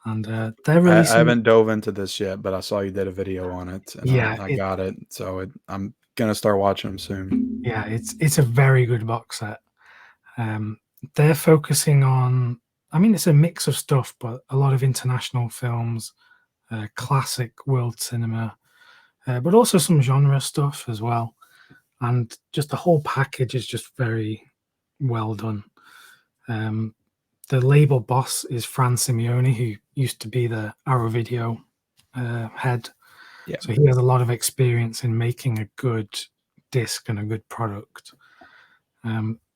and they're releasing. I haven't dove into this yet, but I saw you did a video on it, and Yeah, I got it. So I'm gonna start watching them soon. Yeah, it's a very good box set. They're focusing on, I mean, it's a mix of stuff, but a lot of international films, classic world cinema, but also some genre stuff as well. And just the whole package is just very well done. The label boss is Fran Simeone, who used to be the Arrow Video head. Yeah. So he has a lot of experience in making a good disc and a good product.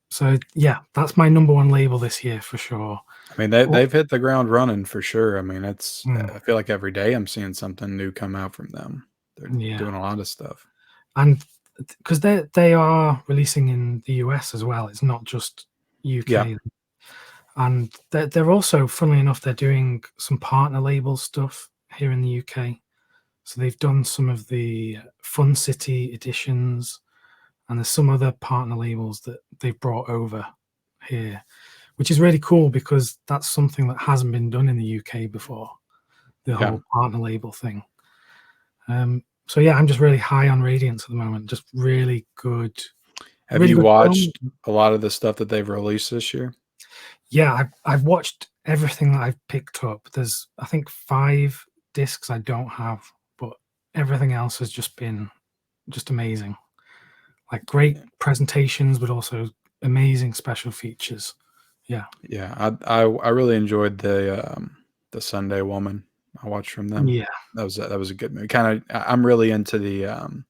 So yeah, that's my number one label this year for sure. I mean, they've hit the ground running for sure. I mean, it's I feel like every day I'm seeing something new come out from them. They're doing a lot of stuff. And because they are releasing in the US as well. It's not just UK. Yeah. And they're also, funnily enough, they're doing some partner label stuff here in the UK. So they've done some of the Fun City editions, and there's some other partner labels that they've brought over here, which is really cool because that's something that hasn't been done in the UK before, the whole partner label thing. So yeah, I'm just really high on Radiance at the moment. Just really good. Have you watched a lot of the stuff that they've released this year? Yeah, I've watched everything that I've picked up. There's, I think, 5 discs I don't have, but everything else has just been just amazing. Like great presentations, but also amazing special features. Yeah. Yeah, I really enjoyed the Sunday Woman. I watched from them. Yeah, that was a good movie. Kind of, I'm really into the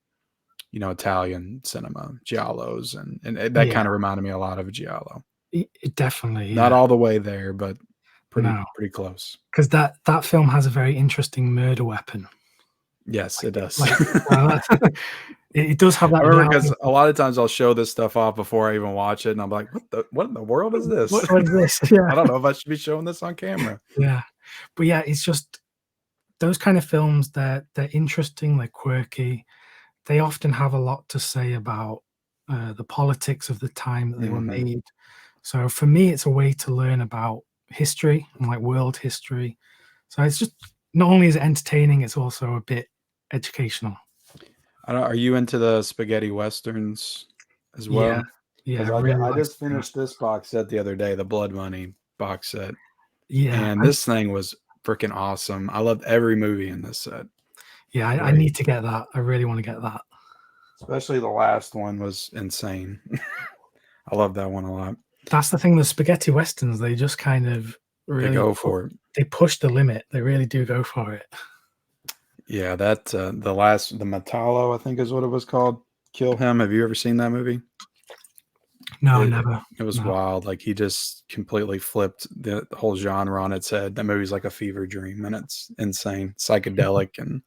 Italian cinema, giallos, and that kind of reminded me a lot of giallo. It definitely, not all the way there, but pretty close. Because that film has a very interesting murder weapon. Yes, it does. It does have that. I remember because a lot of times I'll show this stuff off before I even watch it, and I'm like, "What in the world is this? What is this?" Yeah. I don't know if I should be showing this on camera. Yeah, but yeah, it's just those kind of films. They're interesting. They're quirky. They often have a lot to say about the politics of the time that they were made. So for me, it's a way to learn about history and like world history. So it's just not only is it entertaining, it's also a bit educational. Are you into the spaghetti westerns as well? Yeah. I just finished this box set the other day, the Blood Money box set. Yeah, and this thing was freaking awesome. I loved every movie in this set. Yeah, I need to get that. I really want to get that. Especially the last one was insane. I love that one a lot. That's the thing. The spaghetti westerns, they just kind of really they go for it. They push the limit. They really do go for it. Yeah, that the Metallo, I think is what it was called. Kill Him. Have you ever seen that movie? No, never. It was wild. Like he just completely flipped the whole genre on its head. That movie's like a fever dream, and it's insane, psychedelic, and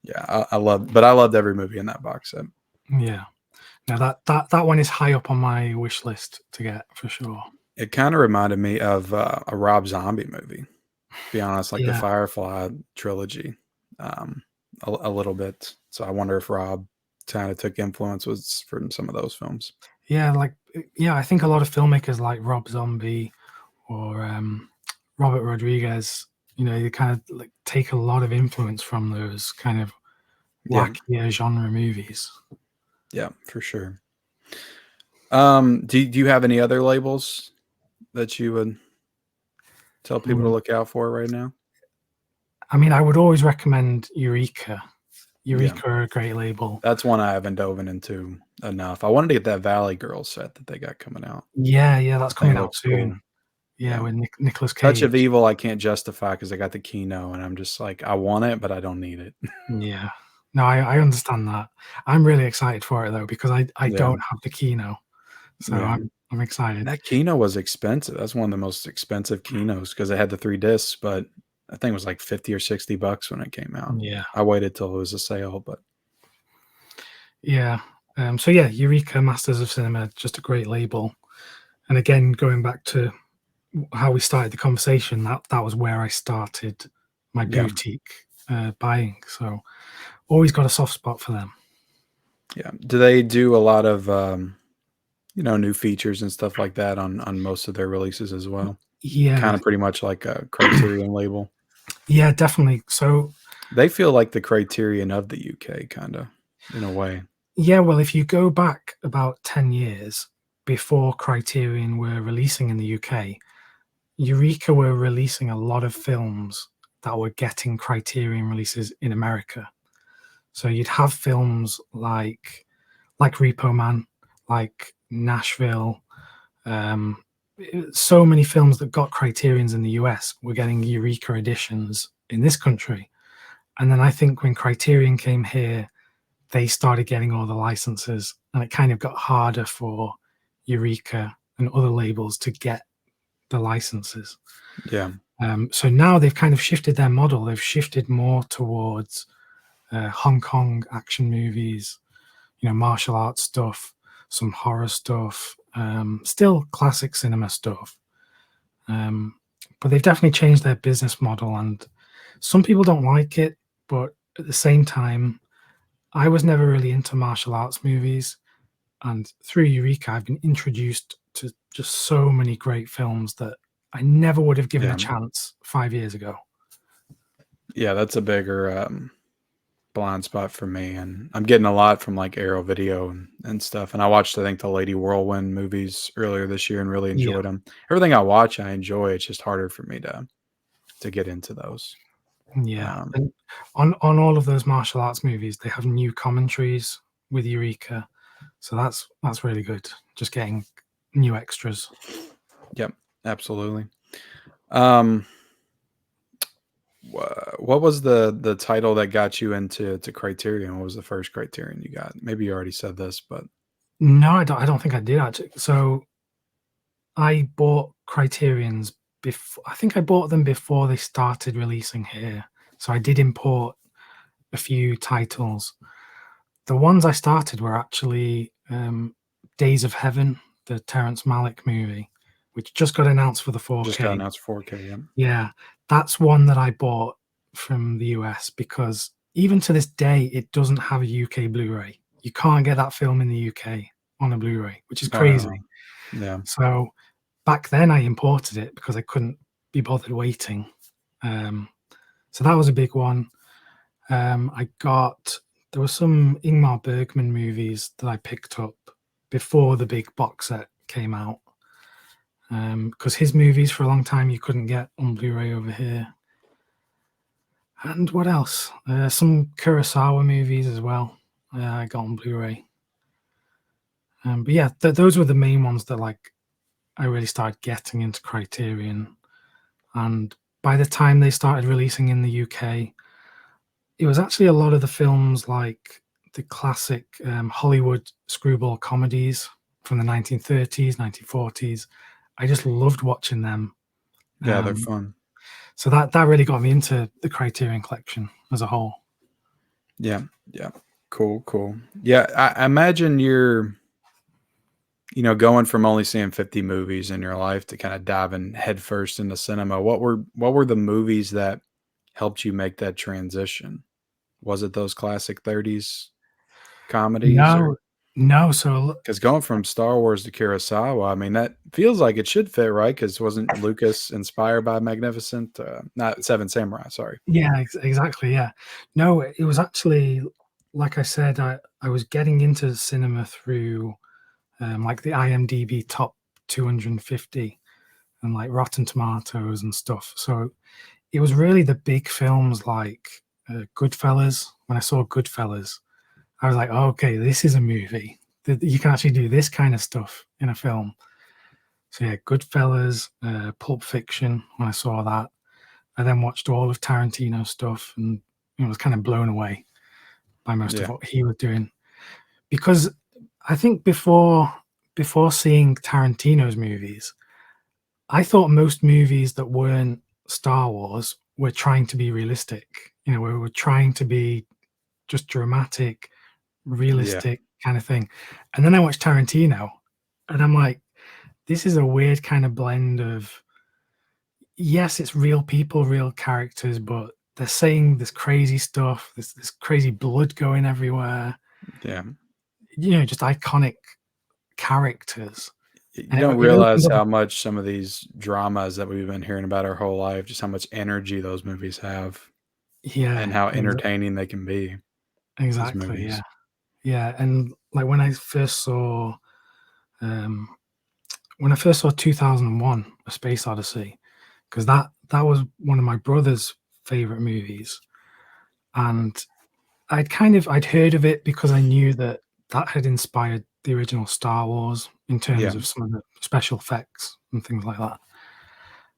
yeah, I loved every movie in that box set. Yeah. Now that one is high up on my wish list to get for sure. It kind of reminded me of a Rob Zombie movie, to be honest, like the Firefly trilogy, a little bit. So I wonder if Rob kind of took influences from some of those films. Yeah, I think a lot of filmmakers like Rob Zombie or Robert Rodriguez, they kind of like take a lot of influence from those kind of wackier genre movies. Yeah, for sure. Do you have any other labels that you would tell people to look out for right now? I mean, I would always recommend Eureka. Eureka are a great label. That's one I haven't dove into enough. I wanted to get that Valley Girl set that they got coming out. Yeah, that's coming out soon. Cool. Yeah, with Nicolas Cage. Touch of Evil I can't justify because I got the Kino, and I'm just like, I want it, but I don't need it. Yeah. No, I understand that. I'm really excited for it though because I don't have the Kino, so I'm excited. That Kino was expensive. That's one of the most expensive Kinos because it had the 3 discs, but I think it was like $50 or $60 when it came out. Yeah, I waited till it was a sale, but yeah. So yeah, Eureka Masters of Cinema, just a great label. And again, going back to how we started the conversation, that was where I started my Yeah. boutique buying. So always got a soft spot for them. Yeah. Do they do a lot of new features and stuff like that on most of their releases as well? Yeah, Kind of pretty much like a Criterion label. yeah, definitely. So They feel like the Criterion of the UK, kind of, in a way. yeah, well, if you go back about 10 years before Criterion were releasing in the UK, Eureka were releasing a lot of films that were getting Criterion releases in America. So you'd have films like Repo Man, like Nashville. Um, so many films that got Criterions in the US were getting Eureka editions in this country. And then I think when Criterion came here, they started getting all the licenses, and it kind of got harder for Eureka and other labels to get the licenses. Yeah. So now they've kind of shifted their model. They've shifted more towards Hong Kong action movies, martial arts stuff, some horror stuff, still classic cinema stuff. But they've definitely changed their business model, and some people don't like it, but at the same time, I was never really into martial arts movies, and through Eureka, I've been introduced to just so many great films that I never would have given Yeah. a chance 5 years ago. Yeah, that's a bigger blind spot for me, and I'm getting a lot from like Arrow Video and stuff. And I watched, I think, the Lady Whirlwind movies earlier this year and really Yeah, enjoyed them. Everything I watch, I enjoy. It's just harder for me to get into those. yeah. Um, And on all of those martial arts movies, they have new commentaries with Eureka, so that's really good. Just getting new extras. yep, absolutely. Um, what was the title that got you into Criterion? What was the first Criterion you got? Maybe you already said this, but No, I don't think I did actually. So I bought Criterions before. I think I bought them before they started releasing here. So I did import a few titles. The ones I started were actually Days of Heaven, the Terrence Malick movie, which just got announced for the just got 4K. announced 4K. Yeah, Yeah, that's one that I bought from the US because even to this day, it doesn't have a UK Blu-ray. You can't get that film in the UK on a Blu-ray, which is wow, crazy. yeah, So back then, I imported it because I couldn't be bothered waiting. So that was a big one. There were some Ingmar Bergman movies that I picked up before the big box set came out. Because his movies for a long time you couldn't get on Blu-ray over here. And what else? Some Kurosawa movies as well. I got on Blu-ray. But yeah, those were the main ones that I really started getting into Criterion. And by the time they started releasing in the UK, it was actually a lot of the films like the classic Hollywood screwball comedies from the 1930s, 1940s. I just loved watching them. yeah, they're fun. So that really got me into the Criterion collection as a whole. Yeah, yeah, cool. Yeah, I imagine you're going from only seeing 50 movies in your life to kind of diving headfirst into cinema. What were the movies that helped you make that transition? Was it those classic 30s comedies, or No, no. So because going from Star Wars to Kurosawa, I mean, that feels like it should fit, right? Because wasn't Lucas inspired by Magnificent? Not Seven Samurai, sorry. yeah, exactly. Yeah. No, it was actually, like I said, I was getting into cinema through like the IMDb top 250 and like Rotten Tomatoes and stuff. So it was really the big films like Goodfellas. When I saw Goodfellas, I was like, oh, okay, this is a movie. You can actually do this kind of stuff in a film. So yeah, Goodfellas, Pulp Fiction. When I saw that, I then watched all of Tarantino's stuff and was kind of blown away by most of Yeah, what he was doing. Because I think before seeing Tarantino's movies, I thought most movies that weren't Star Wars were trying to be realistic. We were trying to be just dramatic, yeah, realistic kind of thing. And then I watched Tarantino, and I'm like, this is a weird kind of blend of yes, it's real people, real characters, but they're saying this crazy stuff, this crazy blood going everywhere. Yeah. Just iconic characters. You And don't it opens realize up. how much some of these dramas that we've been hearing about our whole life, just how much energy those movies have and Yeah, how entertaining they can be, these exactly. Yeah. movies. Yeah. And like um, when I first saw 2001, A Space Odyssey, because that was one of my brother's favorite movies. And I'd heard of it because I knew that had inspired the original Star Wars in terms Yeah. of some of the special effects and things like that.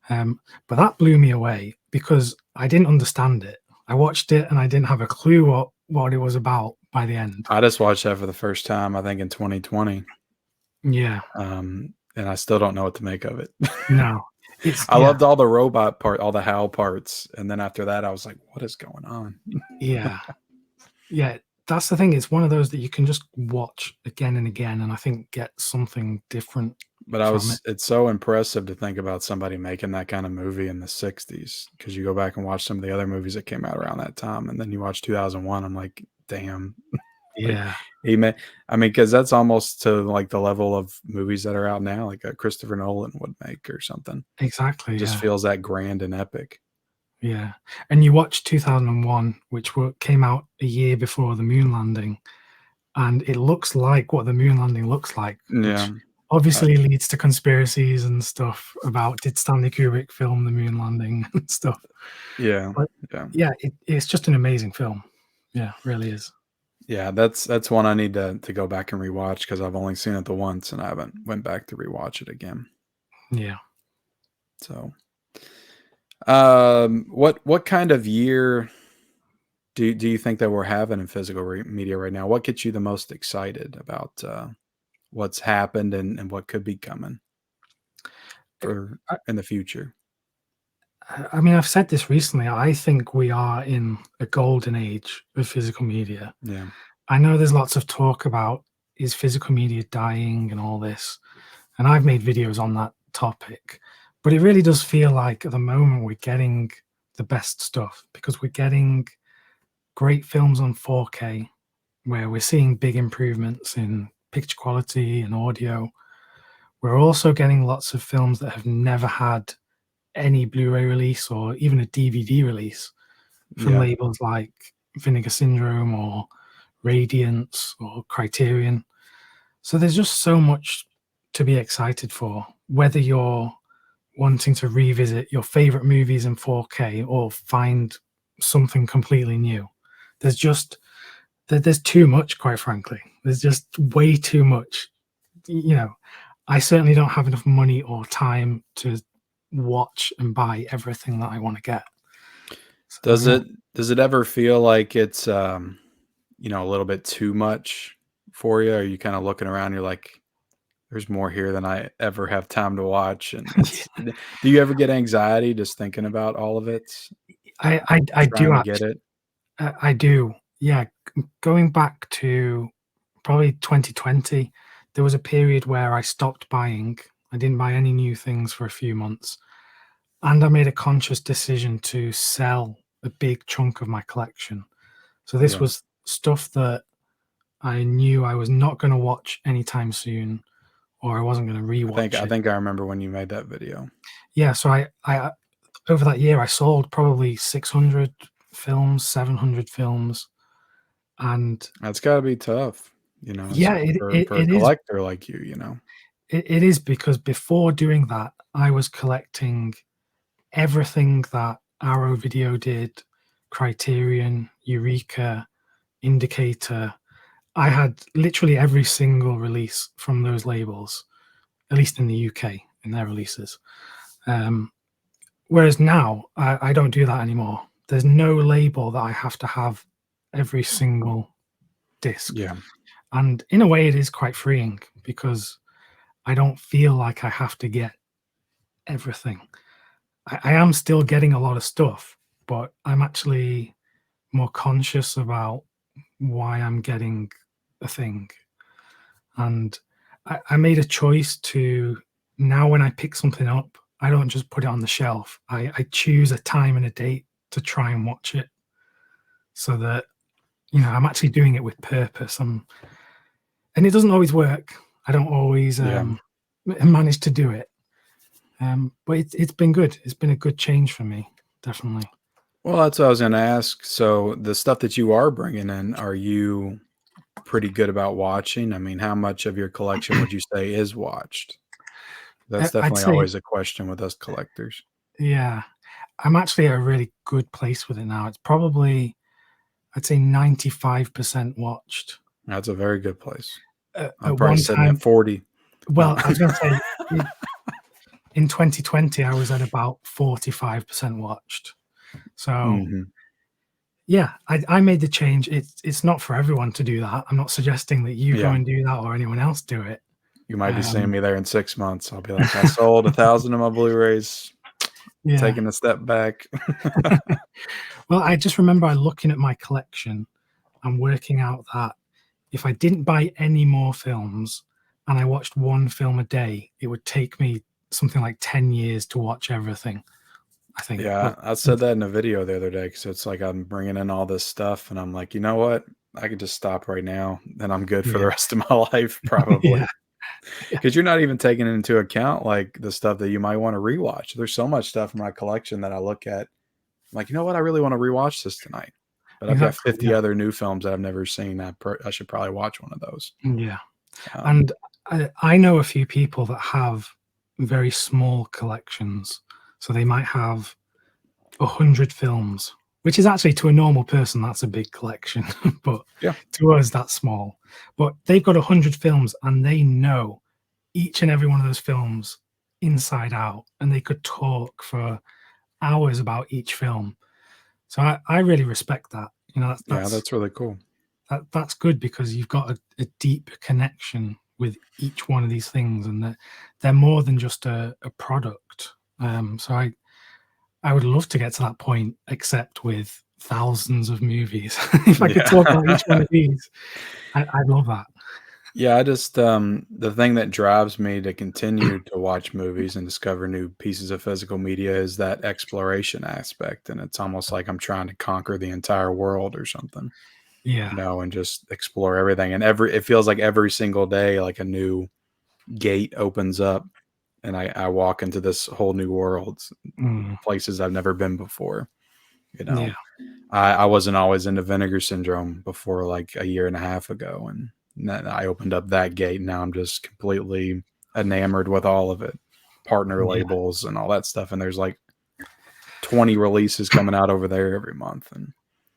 But that blew me away because I didn't understand it. I watched it and I didn't have a clue what it was about by the end. I just watched that for the first time, I think in 2020. Yeah. And I still don't know what to make of it. No. It's I loved all the robot part, all the HAL parts, and then after that, I was like, "What is going on?" yeah. Yeah. That's the thing. It's one of those that you can just watch again and again, and I think get something different But from it. it's so impressive to think about somebody making that kind of movie in the '60s, because you go back and watch some of the other movies that came out around that time, and then you watch 2001, I'm like, "Damn." Like, Yeah. he made I mean, because that's almost to, like, the level of movies that are out now, like, a Christopher Nolan would make or something. Exactly. It just Yeah. feels that grand and epic. Yeah. And you watch 2001, which came out a year before the moon landing, and it looks like what the moon landing looks like, Yeah. which obviously leads to conspiracies and stuff about did Stanley Kubrick film the moon landing and stuff. Yeah. But Yeah. yeah, it's just an amazing film. Yeah, it really is. Yeah, that's one I need to go back and rewatch because I've only seen it the once and I haven't went back to rewatch it again. Yeah. So, what kind of year do you think that we're having in physical media right now? What gets you the most excited about what's happened and what could be coming for I, in the future? I mean, I've said this recently. I think we are in a golden age of physical media. Yeah, I know there's lots of talk about is physical media dying and all this, and I've made videos on that topic. But it really does feel like at the moment we're getting the best stuff because we're getting great films on 4K where we're seeing big improvements in picture quality and audio. We're also getting lots of films that have never had any Blu-ray release or even a DVD release from yeah. labels like Vinegar Syndrome or Radiance or Criterion. So there's just so much to be excited for, whether you're wanting to revisit your favorite movies in 4K or find something completely new. There's just there's too much, quite frankly. There's just way too much. You know, I certainly don't have enough money or time to watch and buy everything that I want to get. So Does yeah. it does it ever feel like it's a little bit too much for you? Are you kind of looking around? You're like, there's more here than I ever have time to watch, and it's. Do you ever get anxiety just thinking about all of it, I do trying to get actually. it? I do. Yeah, going back to probably 2020, there was a period where I stopped buying. I didn't buy any new things for a few months, and I made a conscious decision to sell a big chunk of my collection. So this Yeah, was stuff that I knew I was not going to watch anytime soon, or I wasn't going to I rewatch it. think I remember when you made that video. Yeah, so I over that year I sold probably 600 films, 700 films, and That's got to be tough, yeah, for a it is. collector like you. It is because before doing that, I was collecting everything that Arrow Video did, Criterion, Eureka, Indicator. I had literally every single release from those labels, at least in the UK, in their releases. Um, Whereas now, I don't do that anymore. There's no label that I have to have every single disc. Yeah, And in a way, it is quite freeing because I don't feel like I have to get everything. I am still getting a lot of stuff, but I'm actually more conscious about why I'm getting a thing. And I made a choice to now when I pick something up, I don't just put it on the shelf. I choose a time and a date to try and watch it, so that I'm actually doing it with purpose. And it doesn't always work. I don't always manage to do it. But it's been good. It's been a good change for me, definitely. Well, that's what I was going to ask. So the stuff that you are bringing in, are you pretty good about watching? I mean, how much of your collection would you say is watched? That's I'd definitely say, always a question with us collectors. yeah, I'm actually at a really good place with it now. It's probably, I'd say 95% watched. That's a very good place. I'm At probably one sitting at time, 40. No. well, I was going to say in 2020, I was at about 45% watched. So Mhm. yeah, I made the change. It's not for everyone to do that. I'm not suggesting that you go Yeah. and do that or anyone else do it. You might be seeing Um, me there in 6 months. I'll be like, I sold 1,000 of my Blu-rays, yeah. taking a step back. Well, I just remember looking at my collection and working out that if I didn't buy any more films and I watched one film a day, it would take me something like 10 years to watch everything, I think. Yeah, But I said that in a video the other day because it's like I'm bringing in all this stuff, and I'm like, you know what? I could just stop right now, and I'm good for the yeah, rest of my life, yeah, probably. yeah, Because you're not even taking into account like the stuff that you might want to rewatch. There's so much stuff in my collection that I look at, I'm like, you know what? I really want to rewatch this tonight. But I've got exactly. 50 Yeah, other new films that I've never seen. I should probably watch one of those. yeah. Um, And I know a few people that have very small collections. So they might have 100 films, which is actually, to a normal person, that's a big collection. But yeah, to us, that's small. But they've got 100 films and they know each and every one of those films inside out. And they could talk for hours about each film. So I really respect that. yeah, that's really cool. That's good, because you've got a deep connection with each one of these things, and they're more than just a product. So I would love to get to that point, except with thousands of movies. If I could talk about each one Yeah. of these, I'd love that. Yeah, I just the thing that drives me to continue to watch movies and discover new pieces of physical media is that exploration aspect, and it's almost like I'm trying to conquer the entire world or something, Yeah. and just explore everything. And it feels like every single day, like a new gate opens up, and I walk into this whole new world, Mm, places I've never been before. You know, yeah. I wasn't always into Vinegar Syndrome before like a year and a half ago, and then I opened up that gate. And now I'm just completely enamored with all of it, partner Yeah. labels and all that stuff. And there's like 20 releases coming out over there every month, and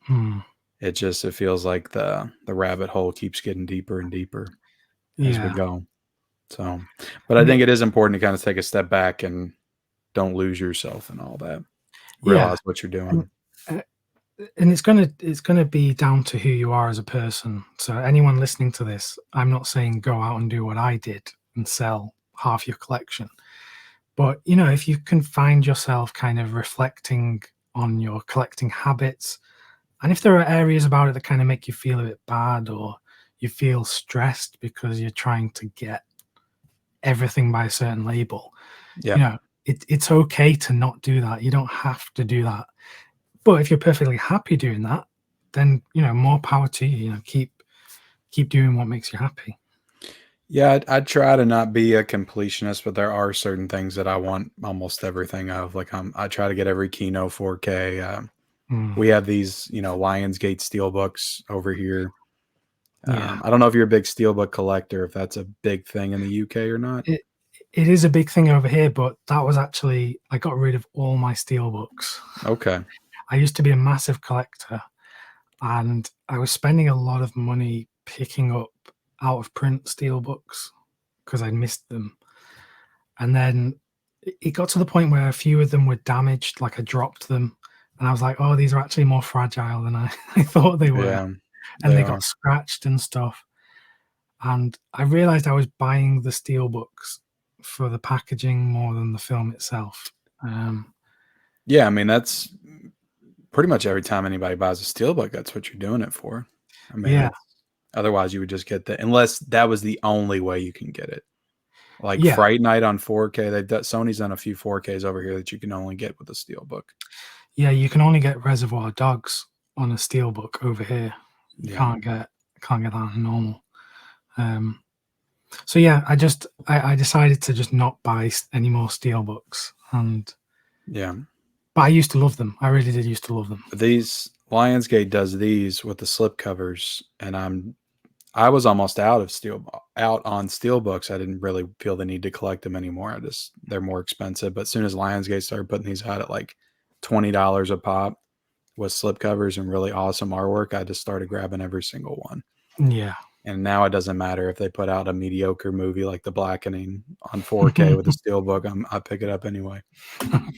Mm, it feels like the rabbit hole keeps getting deeper and deeper as we yeah. go. So, but I And think it is important to kind of take a step back and don't lose yourself and all that. yeah. Realize what you're And, doing. uh, and it's gonna be down to who you are as a person. So anyone listening to this, I'm not saying go out and do what I did and sell half your collection. But if you can find yourself kind of reflecting on your collecting habits, and if there are areas about it that kind of make you feel a bit bad, or you feel stressed because you're trying to get everything by a certain label, Yeah. you know, it's okay to not do that. You don't have to do that. But if you're perfectly happy doing that, then more power to you. Keep doing what makes you happy. Yeah, I try to not be a completionist, but there are certain things that I want almost everything of. Like I try to get every Kino 4K. Mm, We have these, Lionsgate Steelbooks over here. yeah. I don't know if you're a big Steelbook collector, if that's a big thing in the UK or not. It it is a big thing over here, but that was actually, I got rid of all my Steelbooks. Okay. I used to be a massive collector, and I was spending a lot of money picking up out of print Steelbooks because I missed them. And then it got to the point where a few of them were damaged, like I dropped them, and I was like, "Oh, these are actually more fragile than I I thought they were," Yeah, and they they are. got scratched and stuff. And I realized I was buying the Steelbooks for the packaging more than the film itself. Um, Yeah, I mean, that's pretty much every time anybody buys a Steelbook, that's what you're doing it for. I mean, yeah, it's otherwise you would just get the unless that was the only way you can get it. Like Yeah, Fright Night on 4K. Sony's done a few 4Ks over here that you can only get with a Steelbook. yeah, you can only get Reservoir Dogs on a Steelbook over here. You Yeah. can't get that on normal. So yeah, I decided to just not buy any more Steelbooks, but I used to love them. I really did used to love them. These Lionsgate does these with the slip covers, and I was almost out on Steelbooks. I didn't really feel the need to collect them anymore. They're more expensive. But as soon as Lionsgate started putting these out at like $20 a pop with slip covers and really awesome artwork, I just started grabbing every single one. Yeah. And now it doesn't matter if they put out a mediocre movie like The Blackening on 4K with a Steelbook. I pick it up anyway.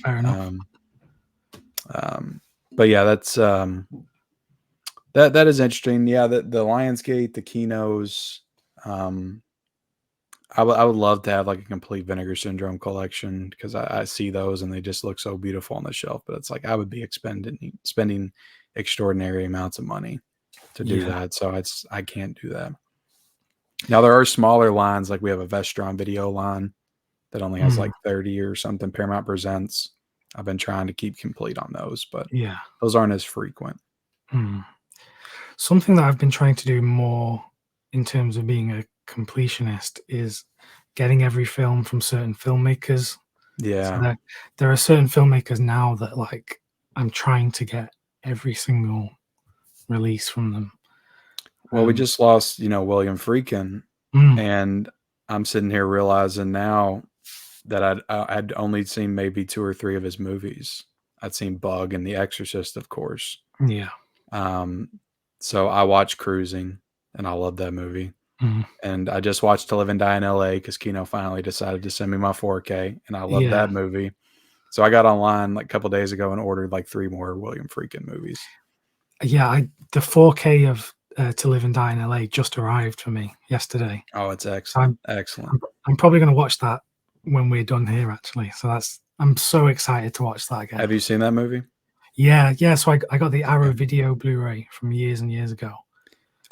Fair enough. But yeah, that's that is interesting. Yeah, the Lionsgate, the Kinos. I would love to have like a complete Vinegar Syndrome collection because I see those and they just look so beautiful on the shelf. But it's like I would be spending extraordinary amounts of money to do that. So I can't do that. Now there are smaller lines, like we have a Vestron video line that only has like 30 or something. Paramount Presents. I've been trying to keep complete on those, but those aren't as frequent. Something that I've been trying to do more in terms of being a completionist is getting every film from certain filmmakers. Yeah. So there are certain filmmakers now that like I'm trying to get every single release from them. Well, we just lost, William Friedkin, and I'm sitting here realizing now that I'd only seen maybe 2 or 3 of his movies. I'd seen Bug and The Exorcist, of course. Yeah. So I watched Cruising, and I love that movie. And I just watched To Live and Die in LA because Kino finally decided to send me my 4K, and I love that movie. So I got online like a couple days ago and ordered like 3 more William Friedkin movies. Yeah, the 4K of To Live and Die in LA just arrived for me yesterday. Oh, it's excellent. Excellent. I'm probably going to watch that when we're done here, actually. So I'm so excited to watch that again. Have you seen that movie? Yeah. So I got the Arrow Video Blu-ray from years and years ago.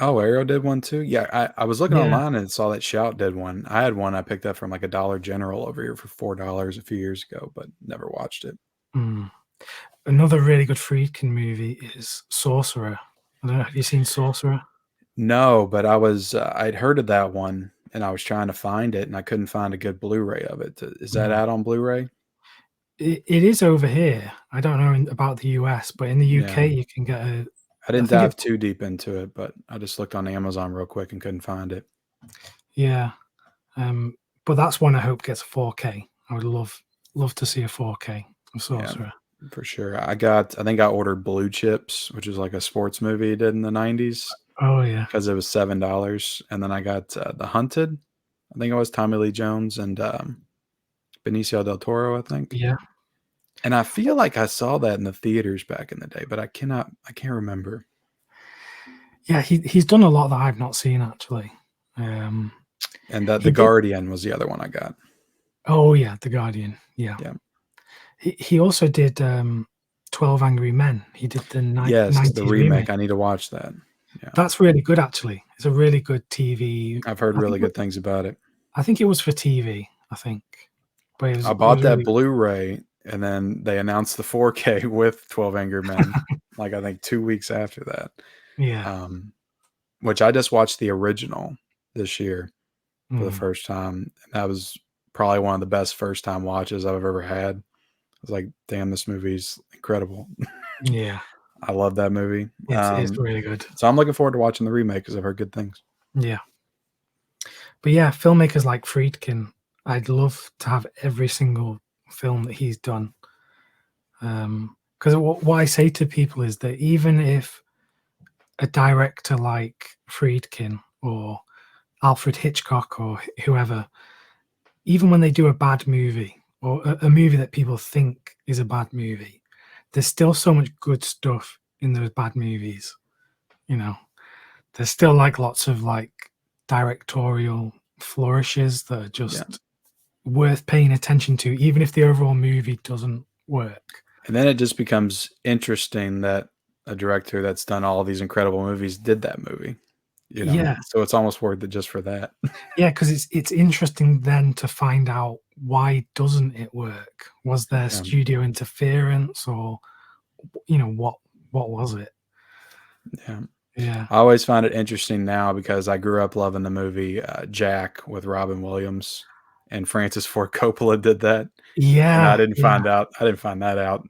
Oh, Arrow did one too? Yeah, I was looking online and saw that Shout did one. I had one I picked up from like a Dollar General over here for $4 a few years ago, but never watched it. Another really good Friedkin movie is Sorcerer. I don't know, have you seen Sorcerer? No, but I'd heard of that one and I was trying to find it and I couldn't find a good Blu-ray of it. Is that out on Blu-ray? It is over here. I don't know about the US, but in the UK you can get a... I didn't dive too deep into it, but I just looked on Amazon real quick and couldn't find it. Yeah. But that's one I hope gets a 4K. I would love to see a 4K of Sorcerer. Yeah, for sure. I think I ordered Blue Chips, which is like a sports movie he did in the 90s. Oh, yeah. Because it was $7. And then I got The Hunted. I think it was Tommy Lee Jones and Benicio del Toro, I think. Yeah. And I feel like I saw that in the theaters back in the day, but I can't remember. Yeah, he's done a lot that I've not seen, actually. And The Guardian was the other one I got. Oh, yeah, The Guardian. Yeah. He also did 12 Angry Men. He did the 90s the remake. I need to watch that. Yeah. That's really good, actually. It's a really good TV. I've heard really good things about it. I think it was for TV, I think. But I bought that Blu-ray, and then they announced the 4K with 12 Angry Men, like I think 2 weeks after that. Yeah. Which I just watched the original this year for the first time. And that was probably one of the best first-time watches I've ever had. I was like, damn, this movie's incredible. Yeah. I love that movie. It's really good. So I'm looking forward to watching the remake because I've heard good things. Yeah. But yeah, filmmakers like Friedkin, I'd love to have every single film that he's done. Because what I say to people is that even if a director like Friedkin or Alfred Hitchcock or whoever, even when they do a bad movie or a movie that people think is a bad movie, there's still so much good stuff in those bad movies. There's still like lots of like directorial flourishes that are just worth paying attention to, even if the overall movie doesn't work. And then it just becomes interesting that a director that's done all these incredible movies did that movie. you know, Yeah. so it's almost worth it just for that. Yeah, because it's interesting then to find out why doesn't it work? Was there Yeah. studio interference or, what was it? Yeah. Yeah. I always find it interesting now because I grew up loving the movie Jack with Robin Williams, and Francis Ford Coppola did that. And Yeah, yeah, I didn't find that out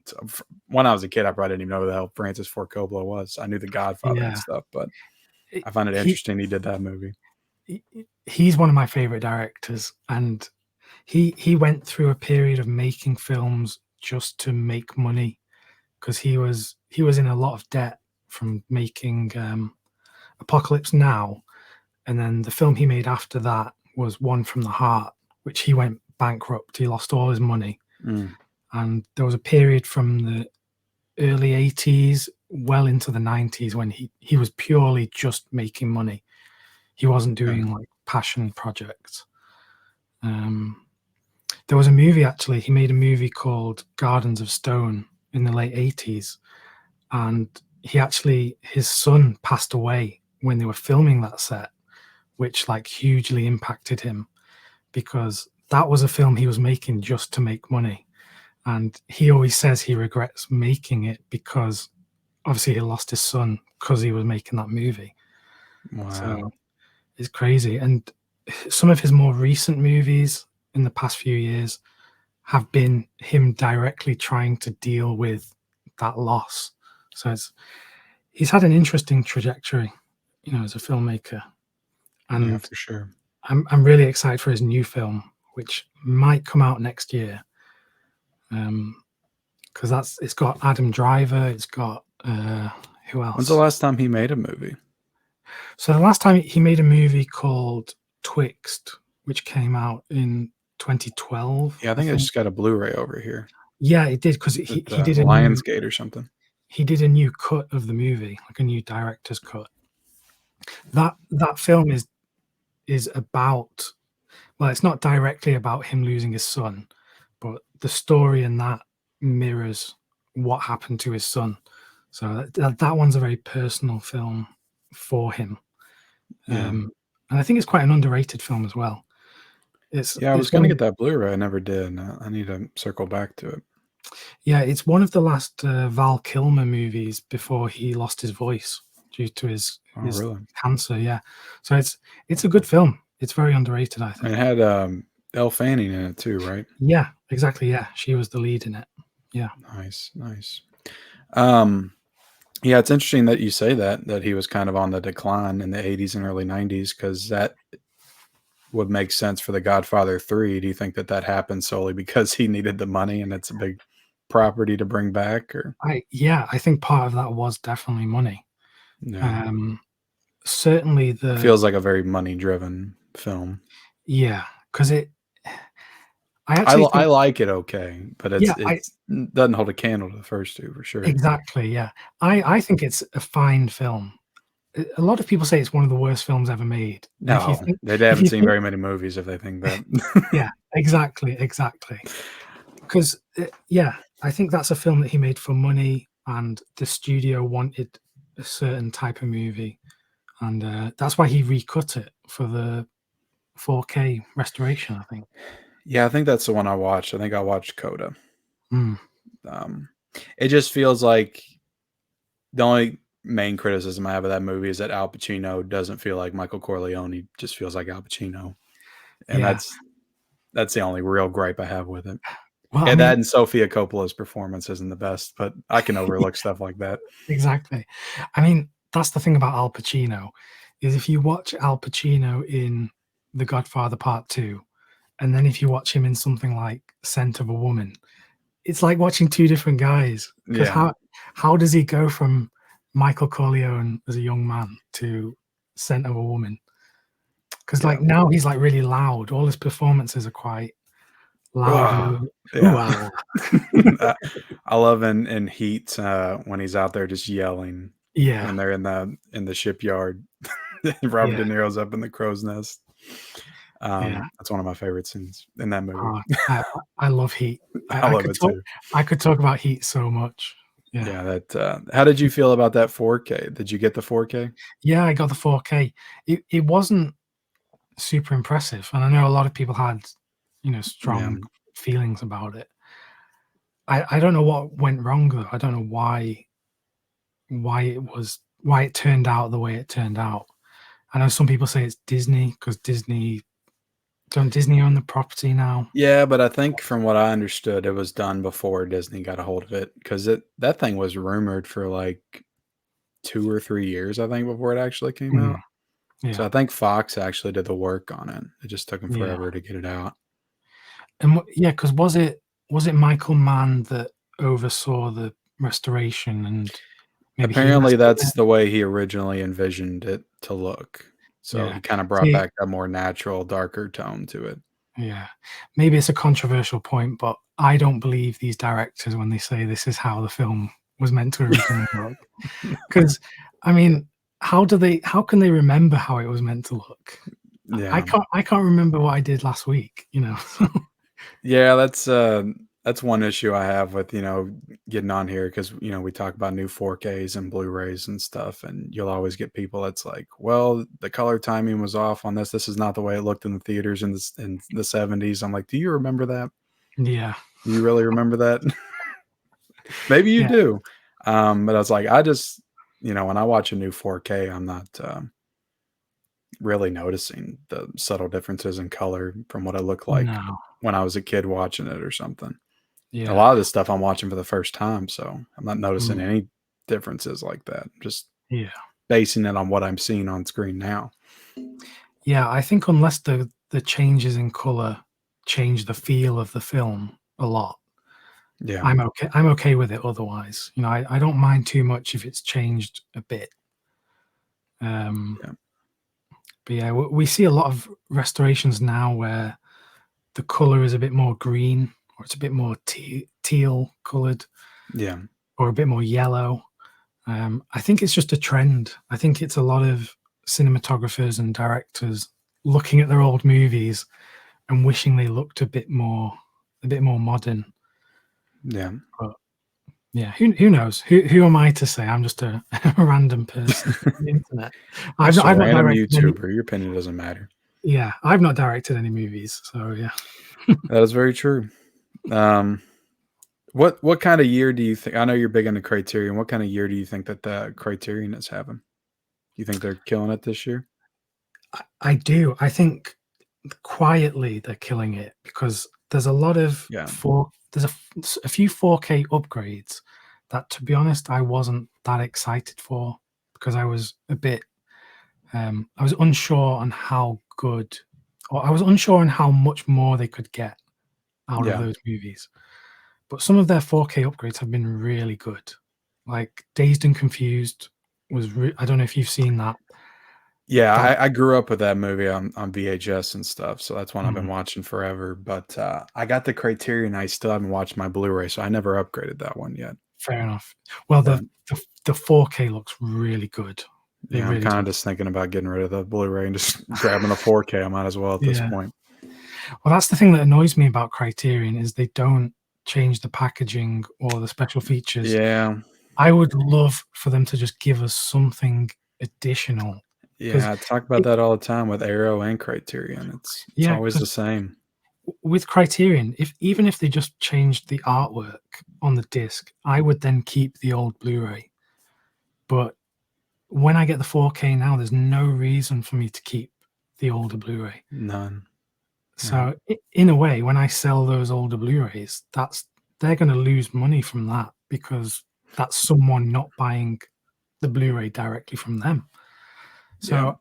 when I was a kid. I probably didn't even know who the hell Francis Ford Coppola was. I knew The Godfather and yeah. stuff, but He I find it he interesting he did that movie. he's one of my favorite directors, and he went through a period of making films just to make money because he was in a lot of debt from making Apocalypse Now, and then the film he made after that was One from the Heart, which he went bankrupt. He lost all his money, Mm, and there was a period from the early 80s well into the 90s when he was purely just making money. He wasn't yeah. doing like passion projects. There was a movie, actually, he made a movie called Gardens of Stone in the late 80s, and his son passed away when they were filming that set, which like hugely impacted him because that was a film he was making just to make money. And he always says he regrets making it because obviously he lost his son because he was making that movie. Wow. So it's crazy. And some of his more recent movies in the past few years have been him directly trying to deal with that loss. So he's had an interesting trajectory, as a filmmaker. Yeah, And for sure. I'm really excited for his new film, which might come out next year. Because it's got Adam Driver, it's got who When's the else? last time he made a movie? So the last time he made a movie called Twixt, which came out in 2012, Yeah, I I think I think. just got a Blu-ray over here Yeah, it did because at he did a new Lionsgate or something. he did a new cut of the movie, like a new director's cut. That film is about, well, it's not directly about him losing his son, but the story in that mirrors what happened to his son. So that one's a very personal film for him. Yeah. And I think it's quite an underrated film as well. It's Yeah, I was it's one gonna of get that Blu-ray. I never did. I need to circle back to it. yeah, it's one of the last Val Kilmer movies before he lost his voice due to Oh, his really? cancer. Yeah, so it's a good film. It's very underrated, I And think. it had Elle Fanning in it too, right? Yeah, exactly. Yeah, she was the lead in it. Yeah, Nice, nice. Um, yeah, it's interesting that you say that he was kind of on the decline in the 80s and early 90s because that would make sense for The Godfather 3. Do you think that happened solely because he needed the money and it's a big property to bring back, or I think part of that was definitely money. no? Um, certainly It the feels like a very money-driven film. yeah, because I actually I think like it okay, but yeah, it's doesn't hold a candle to the first two for sure. exactly, yeah. I think it's a fine film. A lot of people say it's one of the worst films ever made, and No, they if haven't you seen think very many movies if they think that. yeah, exactly, exactly. 'Cause, yeah, I think that's a film that he made for money, and the studio wanted a certain type of movie, and, that's why he recut it for the 4K restoration, I think. Yeah, I think that's the one I watched. I think I watched Coda. Mm, Um, it just feels like the only main criticism I have of that movie is that Al Pacino doesn't feel like Michael Corleone. He just feels like Al Pacino, and yeah. that's the only real gripe I have with it. Well, I Yeah, that mean and Sofia Coppola's performance isn't the best, but I can overlook stuff like that. exactly. I mean, that's the thing about Al Pacino, is if you watch Al Pacino in The Godfather Part 2, and then if you watch him in something like Scent of a Woman, it's like watching 2 different guys. Because Yeah, how does he go from Michael Corleone as a young man to Scent of a Woman? Because yeah. like, now he's, like, really loud. All his performances are quite loud Ugh, and yeah. ooh-ah. I I love in Heat, when he's out there just yelling Yeah, when they're in the shipyard. Robert yeah, De Niro's up in the crow's nest. yeah. That's one of my favorite scenes in that movie. Oh, I love Heat. I love it too. I could talk about Heat so much. Yeah. Yeah, that, how did you feel about that 4K? Did you get the 4K? Yeah, I got the 4K. It wasn't super impressive, and I know a lot of people had, Yeah. strong feelings about it. I don't know what went wrong though. I don't know why it turned out the way it turned out. I know some people say it's Disney because don't Disney own the property now? Yeah, but I think from what I understood, it was done before Disney got a hold of it because that thing was rumored for, like, 2 or 3 years, I think, before it actually came Mm, out. So yeah, I think Fox actually did the work on it. It just took them yeah, forever to get it out. and yeah, because was it Michael Mann that oversaw the restoration and maybe he Apparently, messed with that's it? the way he originally envisioned it to look. So Yeah. he kinda brought See, back a more natural, darker tone to it. yeah, maybe it's a controversial point, but I don't believe these directors when they say this is how the film was meant to originally look. Because, I mean, how can they remember how it was meant to look? I Yeah. can't remember what I did last week, you know? Yeah, that's one issue I have with, getting on here because we talk about new 4Ks and Blu-rays and stuff, and you'll always get people that's like, "Well, the color timing was off on this. This is not the way it looked in the theaters in the 70s." I'm like, "Do you remember that? Yeah, Do you really remember that?" Maybe you yeah, do. But I was like, I just, when I watch a new 4K, I'm not really noticing the subtle differences in color from what it looked like no, when I was a kid watching it or something. A yeah, lot of this stuff I'm watching for the first time, so I'm not noticing mm, any differences like that. Just yeah. basing it on what I'm seeing on screen now. Yeah, I think unless the changes in color change the feel of the film a lot, Yeah, I'm okay with it otherwise. I don't mind too much if it's changed a bit. Um, yeah, but yeah, we see a lot of restorations now where the color is a bit more green or it's a bit more teal colored yeah, or a bit more yellow. I think it's just a trend. I think it's a lot of cinematographers and directors looking at their old movies and wishing they looked a bit more modern. yeah. But yeah, who knows? Who am I to say? I'm just a, a random person on the internet. Just a I've not random directed any. YouTuber. Your opinion doesn't matter. Yeah, I've not directed any movies, so yeah. That is very true. Um, what kind of year do you think? I know you're big into Criterion. What kind of year do you think that the Criterion is having? You think they're killing it this year? I do. I think quietly they're killing it because there's a lot of Yeah, there's a few 4K upgrades that, to be honest, I wasn't that excited for because I was unsure on how good, or I was unsure on how much more they could get out of yeah, those movies. But some of their 4K upgrades have been really good. Like Dazed and Confused I don't know if you've seen that. yeah. That I grew up with that movie on VHS and stuff, so that's one I've been mm, watching forever. But I got the Criterion. I still haven't watched my Blu-ray, so I never upgraded that one yet. fair enough. Well, But the 4K looks really good. It yeah, I'm really kind of does. just thinking about getting rid of the Blu-ray and just grabbing the 4K. I might as well at this Yeah. point. Well, that's the thing that annoys me about Criterion is they don't change the packaging or the special features. Yeah, I would love for them to just give us something additional because yeah. I talk about that all the time with Arrow and Criterion. It's yeah, always the because same. with Criterion, even if they just changed the artwork on the disc, I would then keep the old Blu-ray. But when I get the 4K now, there's no reason for me to keep the older Blu-ray. None. Yeah, So in a way, when I sell those older Blu-rays, they're going to lose money from that because that's someone not buying the Blu-ray directly from them. yeah. So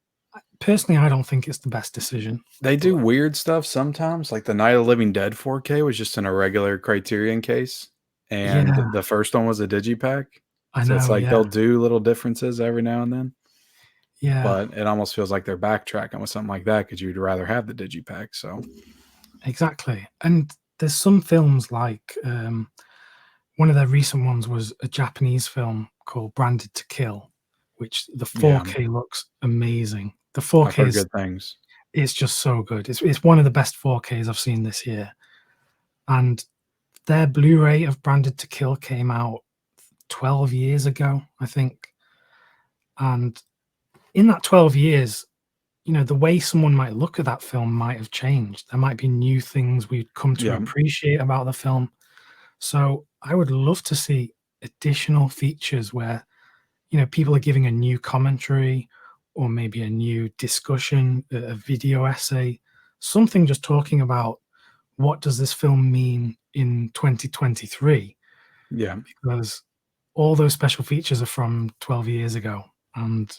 personally, I don't think it's the best decision. They do But weird stuff sometimes, like the Night of the Living Dead 4K was just in a regular Criterion case, and yeah, the first one was a digipack. I So it's know. like Yeah, they'll do little differences every now and then, yeah, but it almost feels like they're backtracking with something like that because you'd rather have the digipack. So exactly. And there's some films like one of their recent ones was a Japanese film called Branded to Kill, which the yeah, 4K looks amazing. The I've 4K heard is good things. it's just so good. It's one of the best 4Ks I've seen this year. And their Blu-ray of Branded to Kill came out 12 years ago, I think. And in that 12 years, the way someone might look at that film might have changed. There might be new things we'd come to Yeah. appreciate about the film. So I would love to see additional features where, people are giving a new commentary or maybe a new discussion, a video essay, something just talking about what does this film mean in 2023? Yeah. Because all those special features are from 12 years ago. And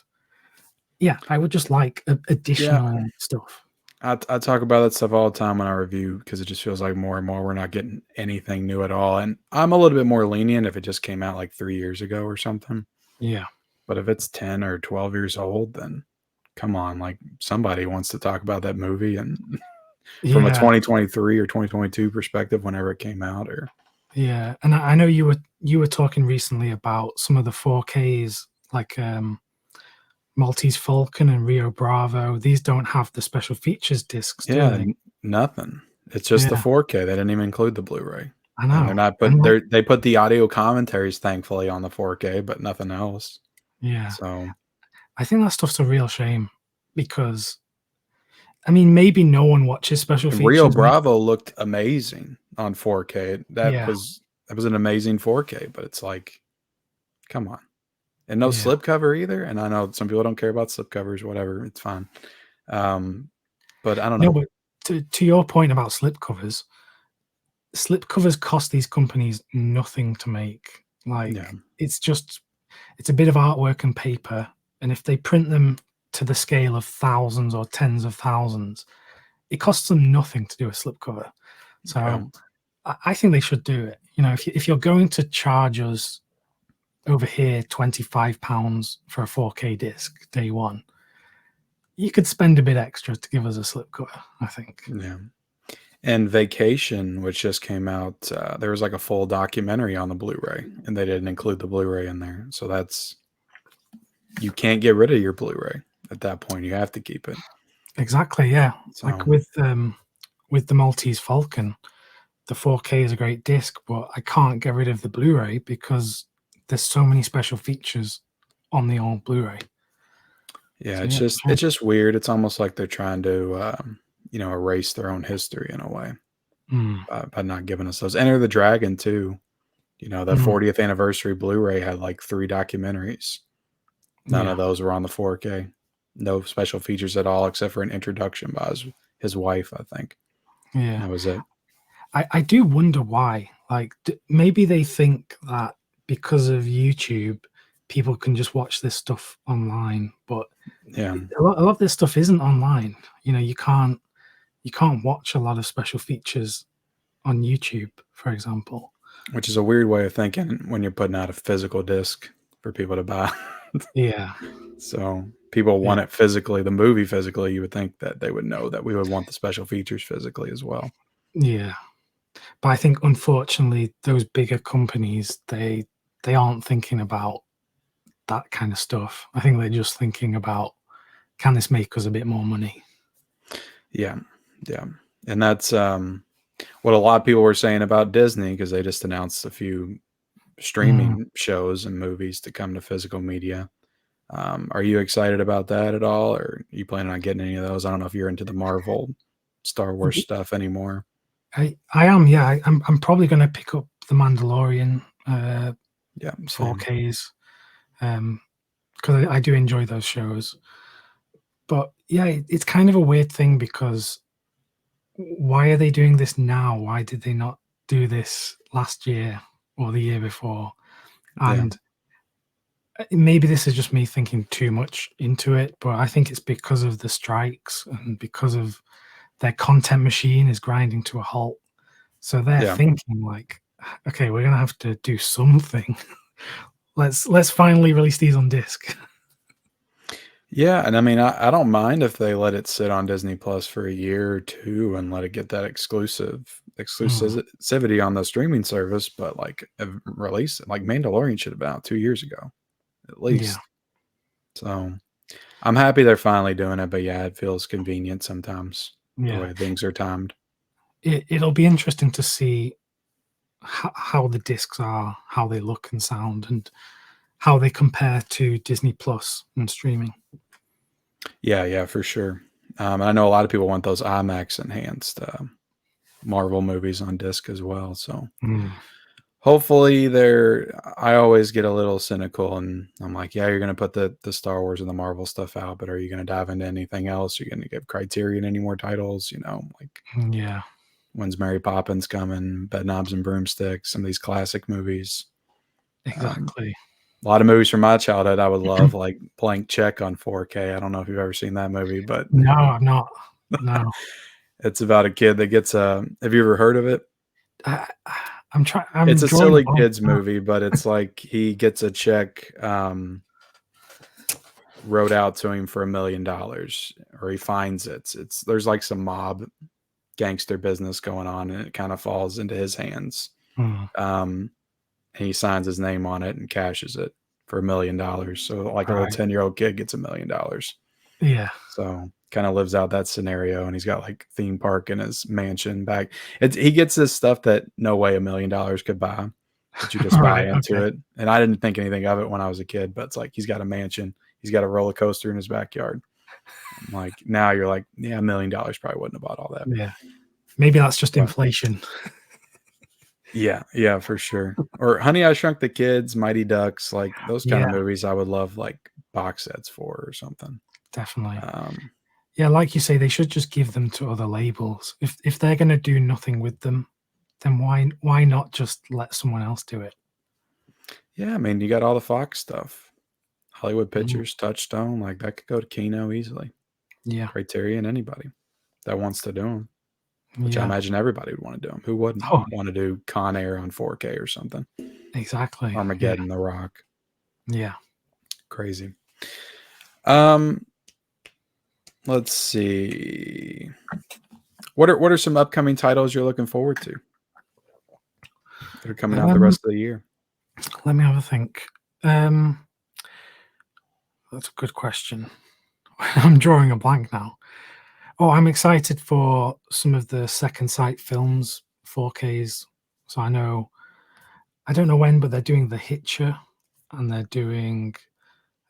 yeah, I would just like additional stuff. I talk about that stuff all the time when I review because it just feels like more and more we're not getting anything new at all. And I'm a little bit more lenient if it just came out like 3 years ago or something. Yeah. But if it's 10 or 12 years old, then come on, like somebody wants to talk about that movie and from a Yeah. 2023 or 2022 perspective, whenever it came out, or Yeah. And I know you were talking recently about some of the 4Ks, like Maltese Falcon and Rio Bravo. These don't have the special features discs, do they? nothing. It's just the Yeah, 4K. They didn't even include the Blu-ray, I and they're know. not. And But like, they put the audio commentaries, thankfully, on the 4K, but nothing else. yeah, So I think that stuff's a real shame because I mean, maybe no one watches special Rio features. Bravo looked amazing on 4K. Yeah, That was an amazing 4K, but it's like, come on. And no yeah. slipcover either. And I know some people don't care about slipcovers, whatever. It's fine. But I don't No, know. but to your point about slip covers cost these companies nothing to make. Yeah. Like it's a bit of artwork and paper, and if they print them to the scale of thousands or tens of thousands, it costs them nothing to do a slipcover. Yeah. So I think they should do it. If you're going to charge us over here £25 for a 4K disc day one, you could spend a bit extra to give us a slipcover, I think. Yeah. And Vacation, which just came out, there was like a full documentary on the Blu-ray, and they didn't include the Blu-ray in there. So you can't get rid of your Blu-ray at that point. You have to keep it. Exactly, yeah. Like So with the Maltese Falcon, the 4K is a great disc, but I can't get rid of the Blu-ray because there's so many special features on the old Blu-ray. yeah, So it's yeah, just weird. It's almost like they're trying to erase their own history in a way mm, by not giving us those. Enter the Dragon too. The mm, 40th anniversary Blu-ray had like 3 documentaries. None yeah, of those were on the 4K. No special features at all, except for an introduction by his wife, I think. yeah. That was it. I do wonder why. Like maybe they think that because of YouTube, people can just watch this stuff online, but Yeah, a lot of this stuff isn't online. You can't watch a lot of special features on YouTube, for example. which is a weird way of thinking when you're putting out a physical disc for people to buy. Yeah, So people yeah, want it physically, the movie physically. You would think that they would know that we would want the special features physically as well. yeah. But I think unfortunately those bigger companies they aren't thinking about that kind of stuff. I think they're just thinking about, can this make us a bit more money? Yeah, yeah, and that's what a lot of people were saying about Disney because they just announced a few Mm. streaming shows and movies to come to physical media. Are you excited about that at all, or are you planning on getting any of those? I don't know if you're into the Marvel, Star Wars stuff anymore. I am, yeah. I'm probably going to pick up the Mandalorian Yeah, same. 4Ks because I do enjoy those shows. But yeah, it's kind of a weird thing because why are they doing this now? Why did they not do this last year or the year before? Yeah, And maybe this is just me thinking too much into it, but I think it's because of the strikes and because of their content machine is grinding to a halt. So they're yeah, thinking like, okay, we're gonna have to do something. Let's finally release these on disc. yeah. And I mean, I don't mind if they let it sit on Disney Plus for a year or two and let it get that Mm, exclusivity on the streaming service. But like release it, like Mandalorian should have been out 2 years ago at yeah, least. So I'm happy they're finally doing it. But yeah, it feels convenient sometimes the yeah. way things are timed. It'll be interesting to see how the discs are, how they look and sound, and how they compare to Disney Plus and streaming. Yeah, for sure. I know a lot of people want those IMAX enhanced Marvel movies on disc as well. So hopefully I always get a little cynical and I'm like, yeah, you're going to put the Star Wars and the Marvel stuff out, but are you going to dive into anything else? You're going to give Criterion any more titles? Like Yeah. when's Mary Poppins coming? Bedknobs and Broomsticks, some of these classic movies. Exactly. A lot of movies from my childhood I would love, like Blank Check on 4K. I don't know if you've ever seen that movie, but No, I'm not. No. it's about a kid that gets have you ever heard of it? I'm trying. It's a drawing a silly blank kids now. movie, but it's like he gets a check wrote out to him for $1 million, or he finds it. There's like some mob gangster business going on, and it kind of falls into his hands. And he signs his name on it and cashes it for $1 million. So like a little Right. 10-year-old kid gets $1 million. Yeah. So kind of lives out that scenario, and he's got like theme park in his mansion back. He gets this stuff that no way $1 million could buy, but you just buy Right. into Okay. it. And I didn't think anything of it when I was a kid, but it's like he's got a mansion, he's got a roller coaster in his backyard. I'm like, now you're like, yeah, $1 million probably wouldn't have bought all that. Yeah. Maybe that's just inflation. Yeah, for sure. Or Honey, I Shrunk the Kids, Mighty Ducks, like those kind of movies I would love like box sets for or something. Definitely. Yeah, like you say, they should just give them to other labels. If they're going to do nothing with them, then why not just let someone else do it? Yeah, I mean, you got all the Fox stuff, Hollywood Pictures, Touchstone, like that could go to Kino easily. Yeah. Criterion, anybody that wants to do them, which I imagine everybody would want to do them. Who wouldn't want to do Con Air on 4K or something? Exactly. Armageddon, The Rock. Yeah. Crazy. Let's see. What are some upcoming titles you're looking forward to that are coming out the rest of the year? Let me have a think. That's a good question. I'm drawing a blank now. Oh, I'm excited for some of the Second Sight films 4Ks. So I don't know when, but they're doing The Hitcher, and they're doing.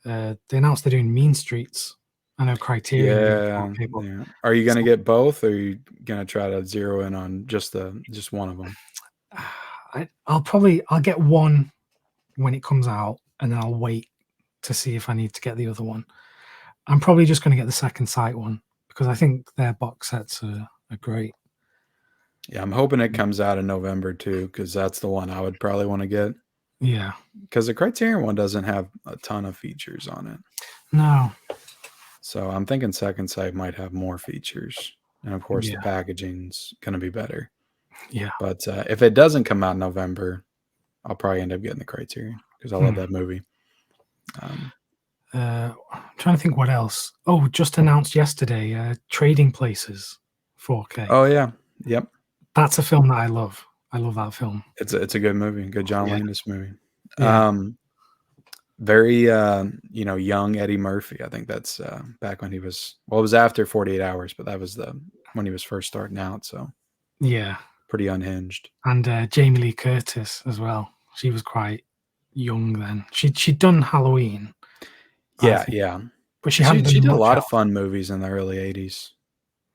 They announced they're doing Mean Streets. I know Criterion are doing 4K, but Yeah. Are you gonna get both, or are you gonna try to zero in on just one of them? I'll get one when it comes out, and then I'll wait to see if I need to get the other one. I'm probably just going to get the Second Sight one because I think their box sets are great. Yeah, I'm hoping it comes out in November too, because that's the one I would probably want to get. Yeah, because the Criterion one doesn't have a ton of features on it. No. So I'm thinking Second Sight might have more features, and of course the packaging's gonna be better. Yeah. But if it doesn't come out in November, I'll probably end up getting the Criterion because I love that movie. I'm trying to think what else. Oh, just announced yesterday, Trading Places 4K. Oh yeah, yep. That's a film that I love. I love that film. It's a good movie, good John Landis movie. Yeah. Very young Eddie Murphy. I think that's back when he was it was after 48 Hours, but that was when he was first starting out. So Yeah. pretty unhinged. And Jamie Lee Curtis as well. She was quite young then. She'd done Halloween. Yeah. But she hadn't did done a much lot else. of fun movies in the early 80s.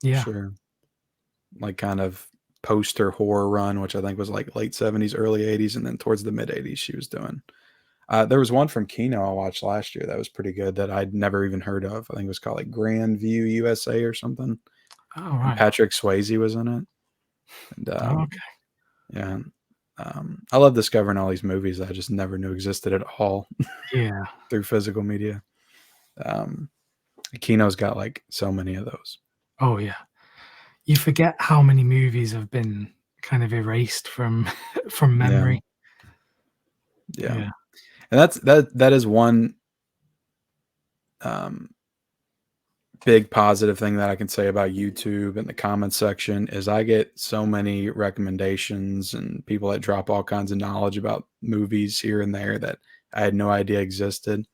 Yeah. Sure. Like kind of poster horror run, which I think was like late 70s, early 80s, and then towards the mid 80s she was doing. There was one from Kino I watched last year that was pretty good that I'd never even heard of. I think it was called like Grand View USA or something. Oh, right. And Patrick Swayze was in it. And okay. Yeah. I love discovering all these movies that I just never knew existed at all. Yeah. Through physical media. Kino's got like so many of those. Oh yeah. You forget how many movies have been kind of erased from memory. Yeah. And that is one big positive thing that I can say about YouTube and the comments section is I get so many recommendations and people that drop all kinds of knowledge about movies here and there that I had no idea existed.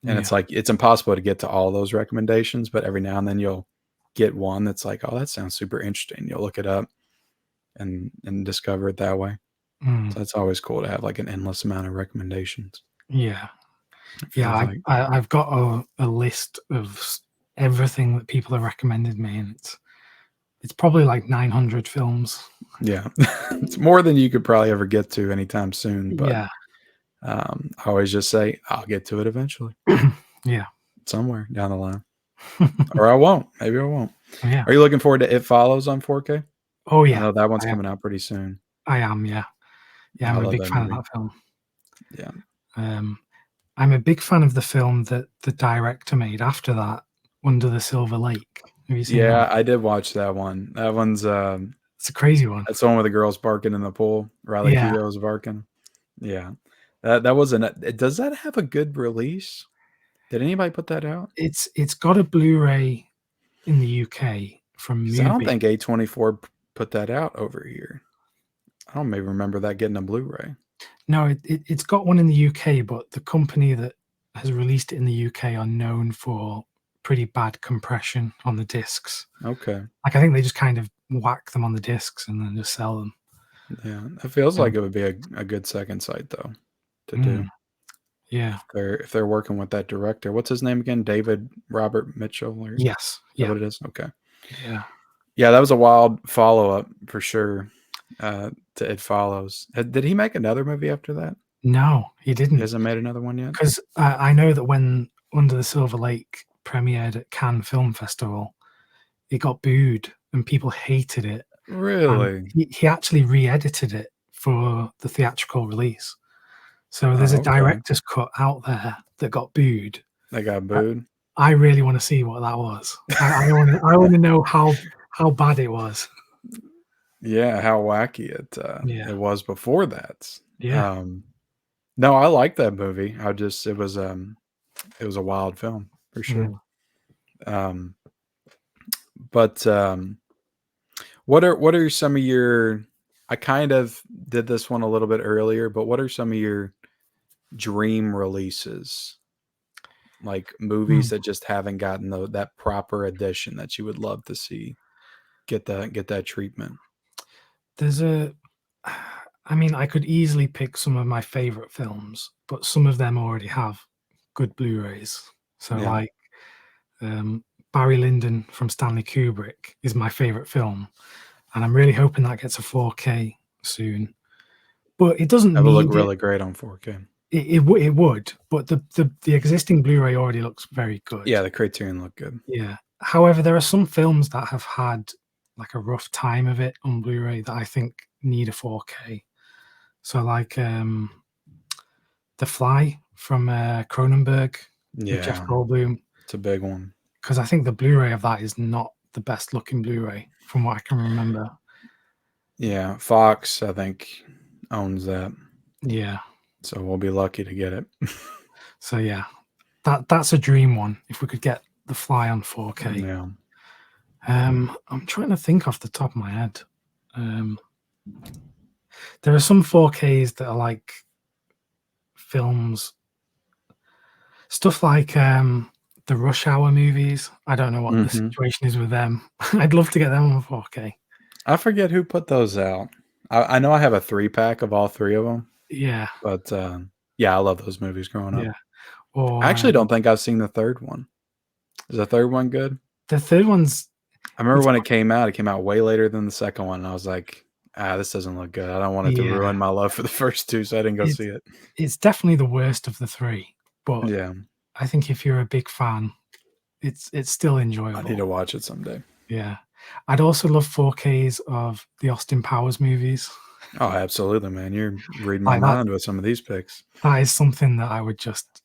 And it's like, it's impossible to get to all those recommendations, but every now and then you'll get one that's like, oh, that sounds super interesting. You'll look it up and discover it that way. So it's always cool to have like an endless amount of recommendations. Yeah. It Yeah, feels like. I've got a list of everything that people have recommended me, and it's probably like 900 films. Yeah, it's more than you could probably ever get to anytime soon. But Yeah. I always just say I'll get to it eventually, Yeah. somewhere down the line, or I won't. Maybe I won't. Yeah. Are you looking forward to It Follows on 4K? Oh, I yeah. know that one's I am. coming out pretty soon. I am, yeah. Yeah, Yeah, I I'm a love big that fan of movie. that film. Yeah. I'm a big fan of the film that the director made after that, Under the Silver Lake. Have you seen Yeah, that? I did watch that one. That one's It's a crazy one. that's the one with the girls barking in the pool. Riley Yeah. Keough was barking. Yeah. That wasn't. Does that have a good release? Did anybody put that out? It's got a Blu-ray in the UK from Because I don't Mubi. think A24 put that out over here. I don't maybe remember that getting a Blu-ray. No, it's got one in the UK, but the company that has released it in the UK are known for pretty bad compression on the discs. Okay. Like, I think they just kind of whack them on the discs and then just sell them. Yeah, it feels like it would be a good second site though to do. Yeah. If they're working with that director. What's his name again? David Robert Mitchell, or is Yes. that Yeah. what it is? Okay. Yeah. Yeah, that was a wild follow-up for sure. To It Follows. Did he make another movie after that? No, he He didn't. hasn't made another one yet? Because I know that when Under the Silver Lake premiered at Cannes Film Festival, it got booed and people hated it. And Really? he actually re-edited it for the theatrical release. So there's a Oh, okay. director's cut out there that got booed. They got booed? I really want to see what that was. I want to know how bad it was. Yeah, how wacky Yeah. it was before that. Yeah. No, I like that movie. It was a wild film for sure. Mm. But what are some of your, I kind of did this one a little bit earlier, but what are some of your dream releases? Like movies that just haven't gotten that proper edition that you would love to see get that treatment. I mean, I could easily pick some of my favorite films, but some of them already have good Blu-rays. So Yeah. like Barry Lyndon from Stanley Kubrick is my favorite film, and I'm really hoping that gets a 4K soon. But it doesn't That would look need it. really great on 4K. It would, but the existing Blu-ray already looks very good. Yeah, the Criterion looked good. Yeah. However, there are some films that have had like a rough time of it on Blu-ray that I think need a 4K. So like The Fly from Cronenberg with Jeff Yeah, Goldblum, it's a big one. because I think the Blu-ray of that is not the best looking Blu-ray from what I can remember. Yeah, Fox, I think, owns that. Yeah. So we'll be lucky to get it. So yeah, that's a dream one if we could get The Fly on 4K. Yeah. I'm trying to think off the top of my head. There are some 4Ks that are like films, stuff like the Rush Hour movies. I don't know what the situation is with them. I'd love to get them on 4K. I forget who put those out. I know I have a 3-pack of all 3 of them. Yeah. But yeah, I love those movies growing up. Yeah. Or I actually don't think I've seen the third one. Is the third one good? the third one's, I remember when it came out way later than the second one, and I was like, this doesn't look good. I don't want it to ruin my love for the first 2, so I didn't go see it. It's definitely the worst of the 3, but yeah, I think if you're a big fan, it's still enjoyable. I need to watch it someday. Yeah. I'd also love 4Ks of the Austin Powers movies. Oh, absolutely, man. You're reading my mind with some of these picks. That is something that I would just,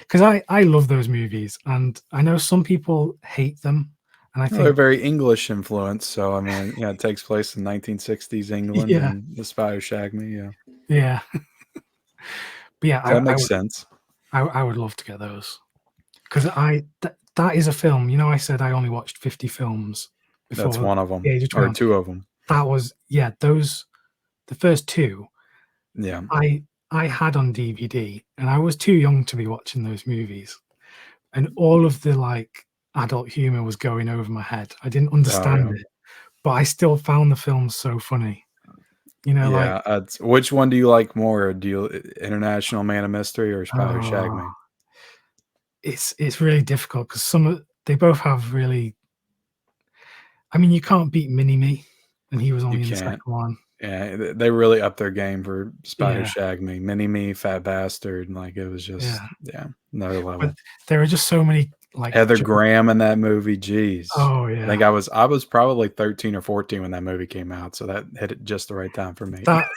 because I love those movies, and I know some people hate them, and I think they're very English influenced. So I mean, yeah, it takes place in 1960s England, and The Spy Who Shagged Me. Yeah, yeah, but yeah, that makes sense. I would love to get those, because that is a film. You know, I said I only watched 50 films before. That's one of them, the age of 21. or 2 of them. That was the first 2. Yeah, I had on DVD, and I was too young to be watching those movies, and all of the like adult humor was going over my head. I didn't understand it, but I still found the film so funny. You know, like, Yeah, which one do you like more? Do you International Man of Mystery or Spy Who Shagged oh, Me? it's really difficult because they both have really. I mean, you can't beat Mini Me, and he was You only in the second can't. one. Yeah, they really upped their game for Spy Who Yeah, Shagged Me. Mini Me, Fat Bastard, like, it was yeah. just, yeah, another But level. there are just so many like Heather Graham in that movie, jeez. oh I think yeah. I was probably 13 or 14 when that movie came out, so that hit it just the right time for me. That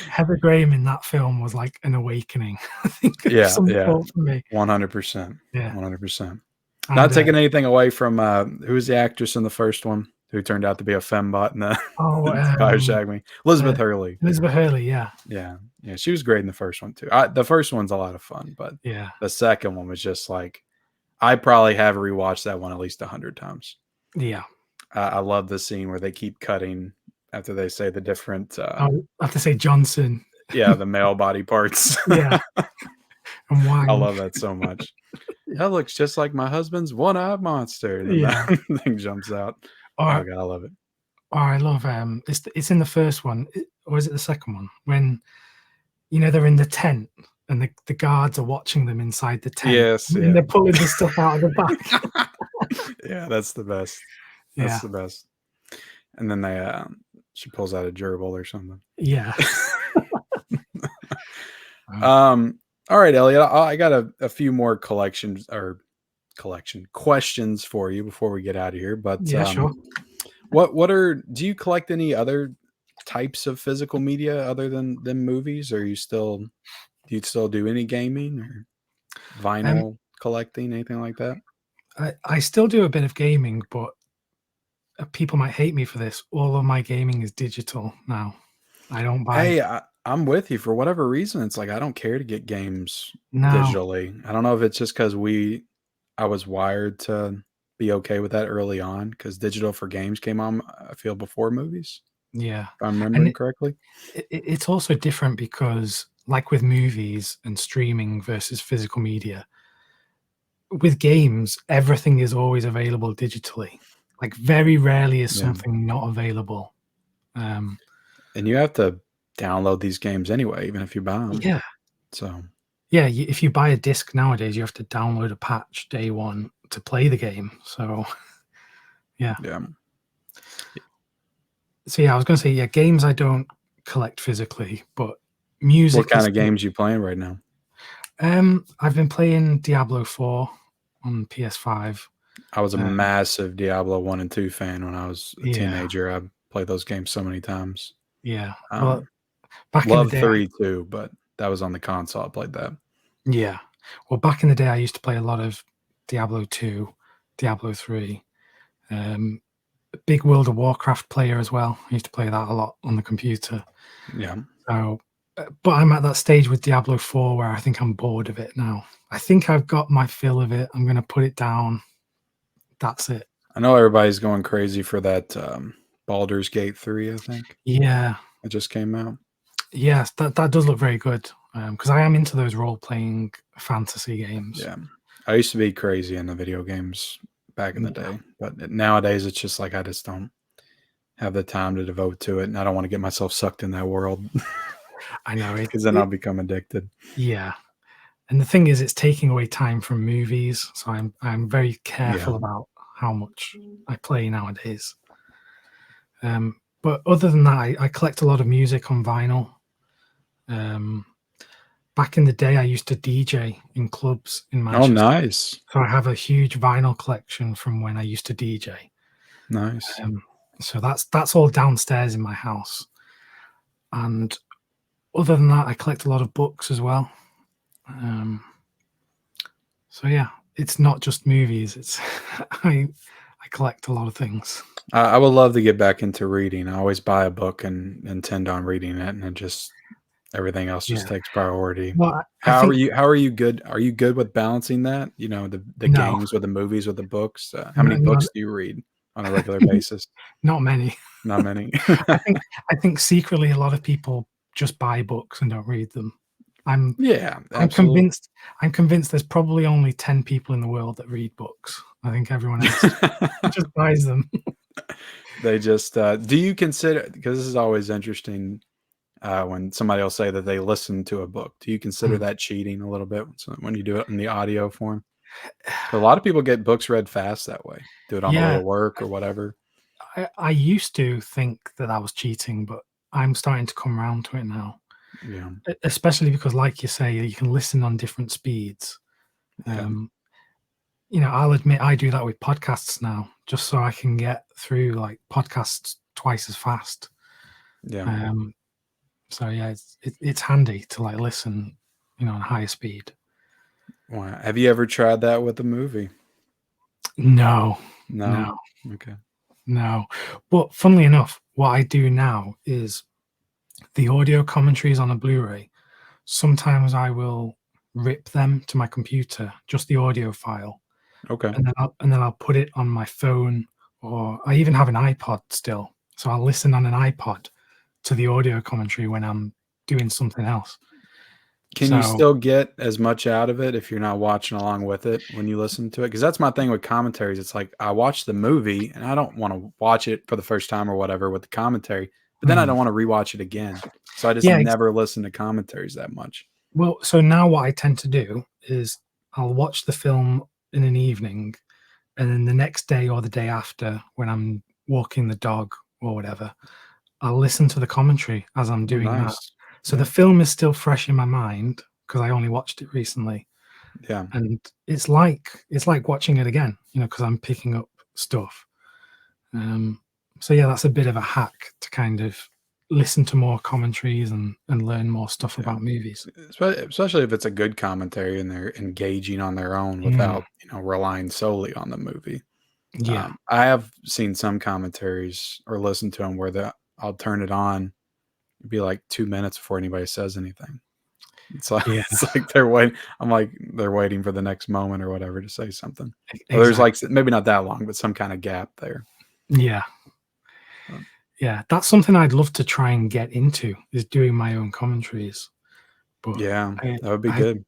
Heather Graham in that film was like an awakening, I think, of Yeah, some yeah, sort for me. 100%, Yeah, 100%. Not and, taking anything away from, who was the actress in the first one who turned out to be a fembot in the oh, in Spy Who Shagged Me? uh, Elizabeth Hurley. Elizabeth Hurley, yeah, Yeah, yeah, she was great in the first one too. The first one's a lot of fun, but yeah, the second one was just like I probably have rewatched that one at least 100 times. yeah. I love the scene where they keep cutting after they say the different, I have to say Johnson, yeah, the male body parts. yeah, and I Wang, love that so much. That looks just like my husband's one-eyed monster, and then yeah. the thing jumps out. Oh Or god, I love it. or I love, it's in the first one, or is it the second one? When, you know, they're in the tent and the guards are watching them inside the tent, Yes, and yeah. they're pulling the stuff out of the back. Yeah, that's the best. That's Yeah, the best. And then she pulls out a gerbil or something. yeah. Um, all right, Elliot, I got a few more collection questions for you before we get out of here. But Yeah, sure. do you collect any other types of physical media other than movies? Or do you still do any gaming or Um, vinyl collecting, anything like that? I still do a bit of gaming, but people might hate me for this. All of my gaming is digital now. I don't buy Hey, I'm with you for whatever reason. It's like I don't care to get games no. digitally. I don't know if it's just because I was wired to be okay with that early on because digital for games came on, I feel, before movies, Yeah, if I'm and remembering correctly. it's also different because, like with movies and streaming versus physical media, with games, everything is always available digitally. Like, very rarely is Yeah. something not available. Um, And you have to download these games anyway, even if you buy them. yeah, So, yeah. If you buy a disc nowadays, you have to download a patch day one to play the game. So, yeah. yeah. So yeah, I was gonna say, yeah, games I don't collect physically, but music What is kind of still. games you playing right now? I've been playing Diablo 4 on PS5. I was a Uh, massive Diablo 1 and 2 fan when I was a yeah, teenager. I played those games so many times. yeah. Well, Um, back in the Love day, 3 too, but that was on the console. I played that. yeah. Well, back in the day, I used to play a lot of Diablo 2, Diablo 3. Big World of Warcraft player as well. I used to play that a lot on the computer. Yeah. So, but I'm at that stage with Diablo 4 where I think I'm bored of it now. I think I've got my fill of it. I'm going to put it down. That's it. I know everybody's going crazy for that Baldur's Gate 3, I think. Yeah. It just came out. Yes, that does look very good, because I am into those role-playing fantasy games. Yeah. I used to be crazy into video games back in the Yeah, day, but nowadays it's just like I just don't have the time to devote to it, and I don't want to get myself sucked in that world I know it because then I'll it become addicted. yeah, and the thing is it's taking away time from movies, so I'm very Yeah. careful about how much I play nowadays. But other than that, I collect a lot of music on vinyl. Um, Back in the day, I used to DJ in clubs in Oh, Manchester, nice. so I have a huge vinyl collection from when I used to DJ. Nice. Um, so that's all downstairs in my house. And other than that, I collect a lot of books as well. Um, so yeah, it's not just movies. It's I collect a lot of things. I would love to get back into reading. I always buy a book and intend on reading it, and it just everything else just Yeah. takes priority. Well, I How are think you? How are you good? Are you good with balancing that? You know, the no, games with the movies with the books. How many no, books do you read on a regular basis? not many. Not many. I think secretly a lot of people just buy books and don't read them. I'm Yeah, I'm absolutely. convinced I'm convinced there's probably only 10 people in the world that read books. I think everyone else just buys them. They just do you consider, because this is always interesting when somebody will say that they listen to a book. Do you consider Mm. that cheating a little bit when you do it in the audio form? 'Cause a lot of people get books read fast that way. Do it on the way Yeah, to work or whatever. I used to think that I was cheating, but I'm starting to come around to it now. Yeah. Especially because, like you say, you can listen on different speeds. Yeah. Um, I'll admit I do that with podcasts now, just so I can get through like podcasts twice as fast. Yeah. Um, so yeah, it's handy to like listen, on higher speed. Wow. Have you ever tried that with a movie? No, No? no, Okay. no. But funnily enough, what I do now is the audio commentaries on a Blu-ray. Sometimes I will rip them to my computer, just the audio file, Okay. and then I'll put it on my phone, or I even have an iPod still. So I'll listen on an iPod to the audio commentary when I'm doing something else. Can you So still get as much out of it if you're not watching along with it when you listen to it? Because that's my thing with commentaries. It's like I watch the movie and I don't want to watch it for the first time or whatever with the commentary, but then I mm, don't want to rewatch it again. So I just yeah, never listen to commentaries that much. well, so now what I tend to do is I'll watch the film in an evening, and then the next day or the day after, when I'm walking the dog or whatever, I'll listen to the commentary as I'm Oh, doing that. nice. So the Yeah. film is still fresh in my mind because I only watched it recently, Yeah. and it's like watching it again, because I'm picking up stuff. Um, so yeah, that's a bit of a hack to kind of listen to more commentaries and learn more stuff Yeah. about movies. Especially if it's a good commentary and they're engaging on their own Mm, without, relying solely on the movie. yeah, I have seen some commentaries or listened to them where I'll turn it on. It'd be like 2 minutes before anybody says anything. It's like yeah, it's like they're waiting. I'm like they're waiting for the next moment or whatever to say something. Or there's like exactly. maybe not that long, but some kind of gap there. Yeah, But yeah. That's something I'd love to try and get into, is doing my own commentaries. But yeah, I, that would be I good.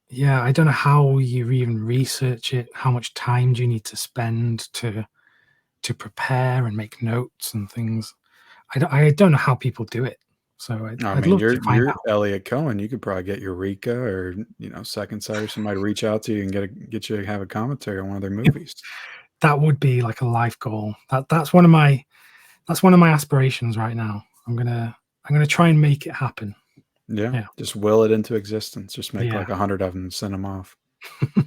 yeah, I don't know how you even research it. How much time do you need to spend to prepare and make notes and things? I don't know how people do it. So I I'd mean, love to find you're out. Elliot Cohen. You could probably get Eureka or Second Sight or somebody to reach out to you and get you to have a commentary on one of their movies. That would be like a life goal. That's one of my aspirations right now. I'm gonna try and make it happen. Yeah, Yeah. just will it into existence. Just make Yeah. like 100 of them, and send them off as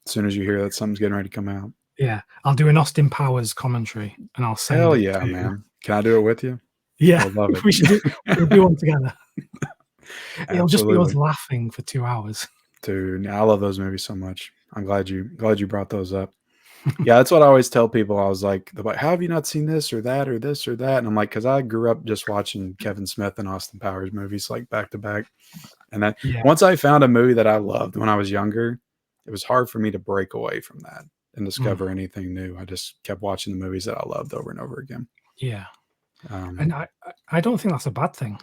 soon as you hear that something's getting ready to come out. Yeah. I'll do an Austin Powers commentary and I'll send Hell it yeah, to man! Can I do it with you? I Yeah, would love it. we'll do one together. It'll just be us Absolutely. laughing for 2 hours. Dude, I love those movies so much. I'm glad you brought those up. Yeah, that's what I always tell people. I was like, they're like, "How have you not seen this or that or this or that?" And I'm like, "Cause I grew up just watching Kevin Smith and Austin Powers movies like back to back." And then Yeah. once I found a movie that I loved when I was younger, it was hard for me to break away from that and Mm, discover anything new. I just kept watching the movies that I loved over and over again. yeah. Um, And I don't think that's a bad thing.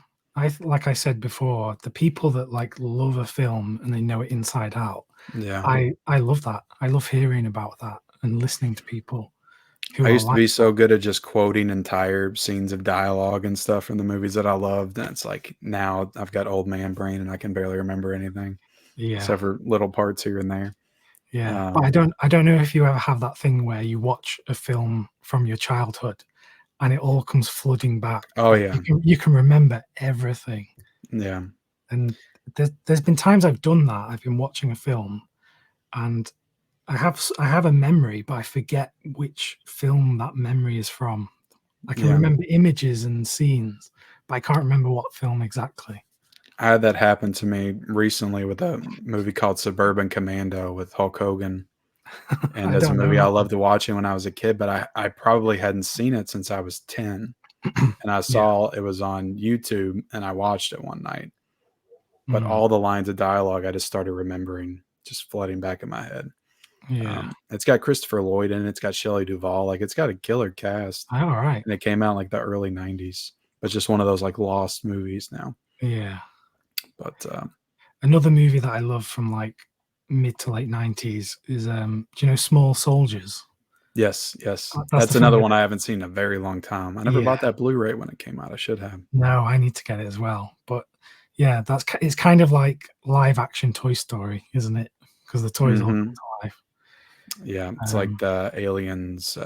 Like I said before, the people that, like, love a film and they know it inside out, yeah. I love that. I love hearing about that and listening to people who I are used to like be that. so good at just quoting entire scenes of dialogue and stuff from the movies that I loved. And it's like now I've got old man brain and I can barely remember anything Yeah. except for little parts here and there. Yeah. But I Um, don't I don't know if you ever have that thing where you watch a film from your childhood and it all comes flooding back. oh Like, yeah. you can remember everything. Yeah. And there's been times I've done that. I've been watching a film and I have a memory, but I forget which film that memory is from. I can Yeah. remember images and scenes, but I can't remember what film exactly. I had that happen to me recently with a movie called Suburban Commando with Hulk Hogan. And I as a don't know movie I that one. loved watching when I was a kid, but I probably hadn't seen it since I was 10. And I Yeah. saw it was on YouTube and I watched it one night. But Mm, all the lines of dialogue I just started remembering, just flooding back in my head. yeah. It's got Christopher Lloyd in it. It's got Shelley Duvall. Like it's got a killer cast, All right. and it came out in, like the early '90s. But it's just one of those like lost movies now. Yeah. But Another movie that I love from like mid to late 90s is do you know Small Soldiers? Yes, yes. That's That's the thing another with one it. I haven't seen in a very long time. I never Yeah. bought that Blu-ray when it came out. I should have. No, I need to get it as well. But yeah, it's kind of like live action Toy Story, isn't it? Because the toys all come Mhm. to life. Yeah, it's like the aliens,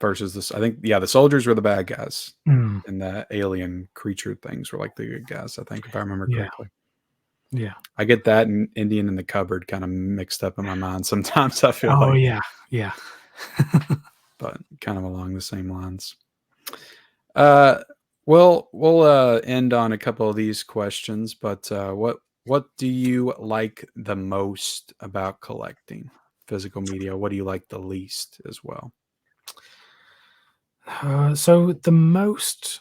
versus this I think, yeah, the soldiers were the bad guys, mm, and the alien creature things were like the good guys, I think, if I remember yeah, correctly. yeah. I get that and Indian in the Cupboard kinda mixed up in my mind sometimes, I feel Oh like, yeah, yeah. but kind of along the same lines. Uh, well, we'll end on a couple of these questions, but what do you like the most about collecting physical media? What do you like the least as well? So the most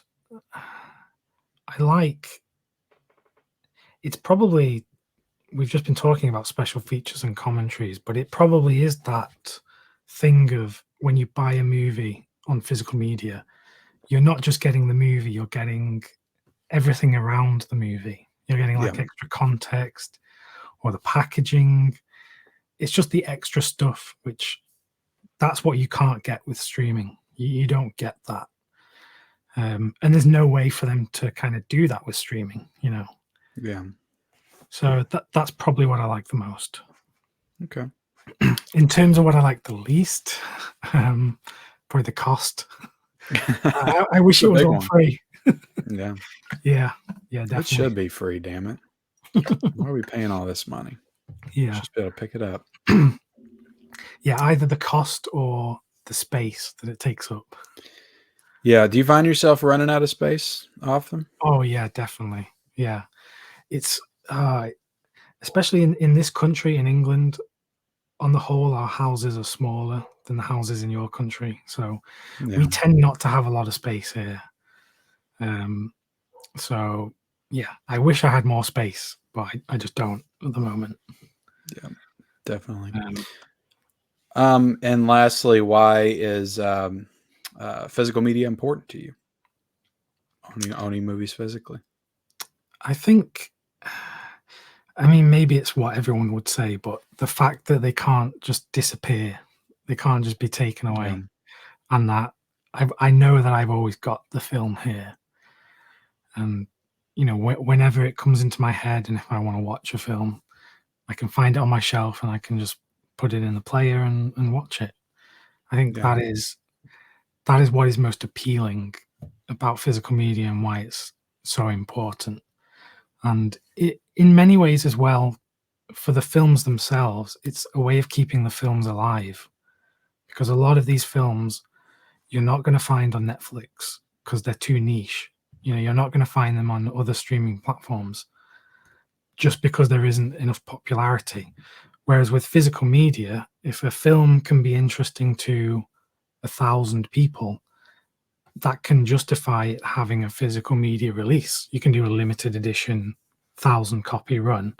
I like, it's probably, we've just been talking about special features and commentaries, but it probably is that thing of when you buy a movie on physical media, you're not just getting the movie, you're getting everything around the movie. You're getting Yeah, like extra context or the packaging. It's just the extra stuff, which that's what you can't get with streaming. You don't get that. And there's no way for them to kind of do that with streaming, you know. yeah, So that's probably what I like the most. okay. In terms of what I like the least, um, probably the cost. I wish It's it a was big all one. free. Yeah, Yeah, yeah, it definitely. should be free. Damn it! Why are we paying all this money? Yeah, Just be able to pick it up. yeah. Either the cost or the space that it takes up. Yeah. Do you find yourself running out of space often? Oh yeah, definitely. Yeah, it's uh, especially in this country in England. On the whole, our houses are smaller than the houses in your country, so we Yeah, tend not to have a lot of space here. Um, so yeah, I wish I had more space, but I just don't at the moment. yeah, definitely. Um, And lastly, why is physical media important to you? Owning movies physically. I think, I mean, maybe it's what everyone would say, but the fact that they can't just disappear, they can't just be taken Yeah, away, and that I know that I've always got the film here, and you know, whenever it comes into my head, and if I want to watch a film, I can find it on my shelf, and I can just put it in the player and watch it. I think yeah, that is what is most appealing about physical media and why it's so important. And it, in many ways as well, for the films themselves, it's a way of keeping the films alive because a lot of these films you're not going to find on Netflix because they're too niche. You know, you're not going to find them on other streaming platforms just because there isn't enough popularity. Whereas with physical media, if a film can be interesting to 1,000 people, that can justify it having a physical media release. You can do a limited edition 1,000 copy run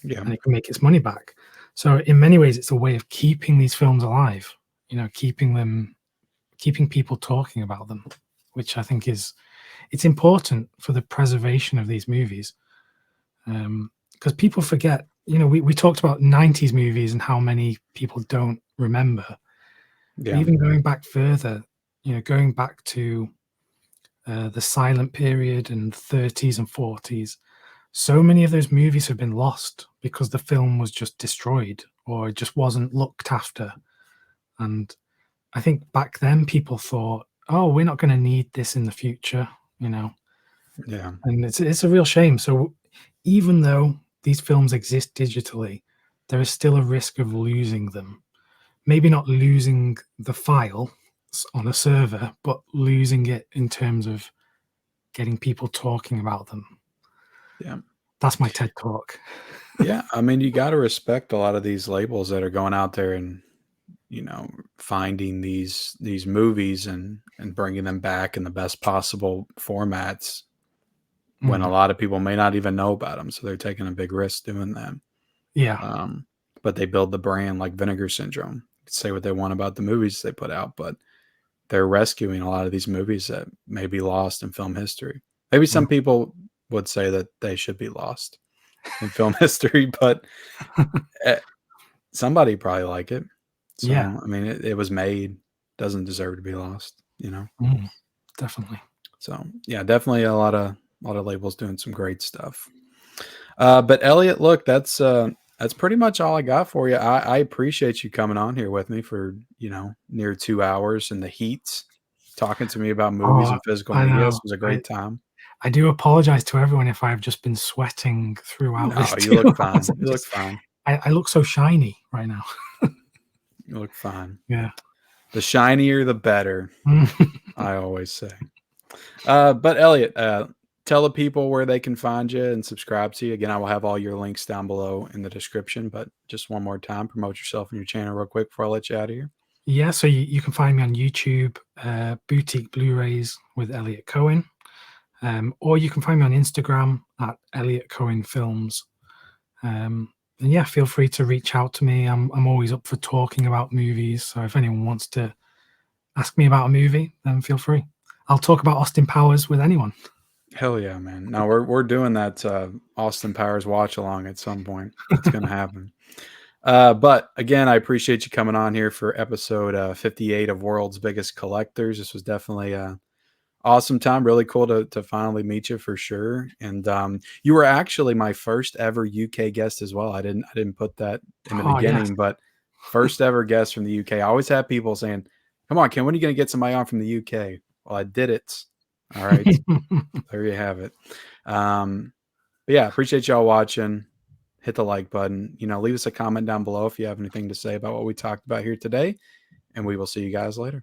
yeah, and it can make its money back. So in many ways, it's a way of keeping these films alive, you know, keeping people talking about them, which I think is, it's important for the preservation of these movies. Because people forget, you know, we talked about 90s movies and how many people don't remember. But yeah, even going back further, you know, going back to the silent period and 30s and 40s, so many of those movies have been lost because the film was just destroyed or it just wasn't looked after. And I think back then people thought, oh, we're not going to need this in the future, you know, yeah, and it's a real shame. So even though these films exist digitally, there is still a risk of losing them. Maybe not losing the file on a server, but losing it in terms of getting people talking about them. yeah. That's my TED talk. Yeah, I mean, you got to respect a lot of these labels that are going out there and finding these movies and bringing them back in the best possible formats when a Mm, lot of people may not even know about them. So they're taking a big risk doing that. yeah, Um, but they build the brand like Vinegar Syndrome. Say what they want about the movies they put out, but they're rescuing a lot of these movies that may be lost in film history. Maybe mm, some people would say that they should be lost in film history, but eh, somebody probably like it. So, I mean, it was made, doesn't deserve to be lost, you know? Definitely. So yeah, definitely a lot of labels doing some great stuff. But Elliot, look, that's pretty much all I got for you. I appreciate you coming on here with me for, near 2 hours in the heat, talking to me about movies Oh, and physical I media. know. This was a great time. I do apologize to everyone if I've just been sweating throughout No, this you 2 look hours. fine. You look fine. I look so shiny right now. You look fine. Yeah. The shinier, the better, I always say. But Elliot, tell the people where they can find you and subscribe to you. Again, I will have all your links down below in the description, but just one more time, promote yourself and your channel real quick before I let you out of here. Yeah, so you can find me on YouTube, Boutique Blu-rays with Elliot Coen. Or you can find me on Instagram at Elliot Coen Films. And yeah, feel free to reach out to me. I'm always up for talking about movies. So if anyone wants to ask me about a movie, then feel free. I'll talk about Austin Powers with anyone. Hell yeah, man. No, we're doing that Austin Powers watch along at some point. It's gonna happen. But again, I appreciate you coming on here for episode 58 of World's Biggest Collectors. This was definitely awesome time. Really cool to finally meet you for sure. And you were actually my first ever UK guest as well. I didn't put that in the beginning, Yes. but first ever guest from the UK. I always have people saying, "Come on, Ken, when are you going to get somebody on from the UK?" Well, I did it. All right, there you have it. But yeah, appreciate y'all watching. Hit the like button. Leave us a comment down below if you have anything to say about what we talked about here today, and we will see you guys later.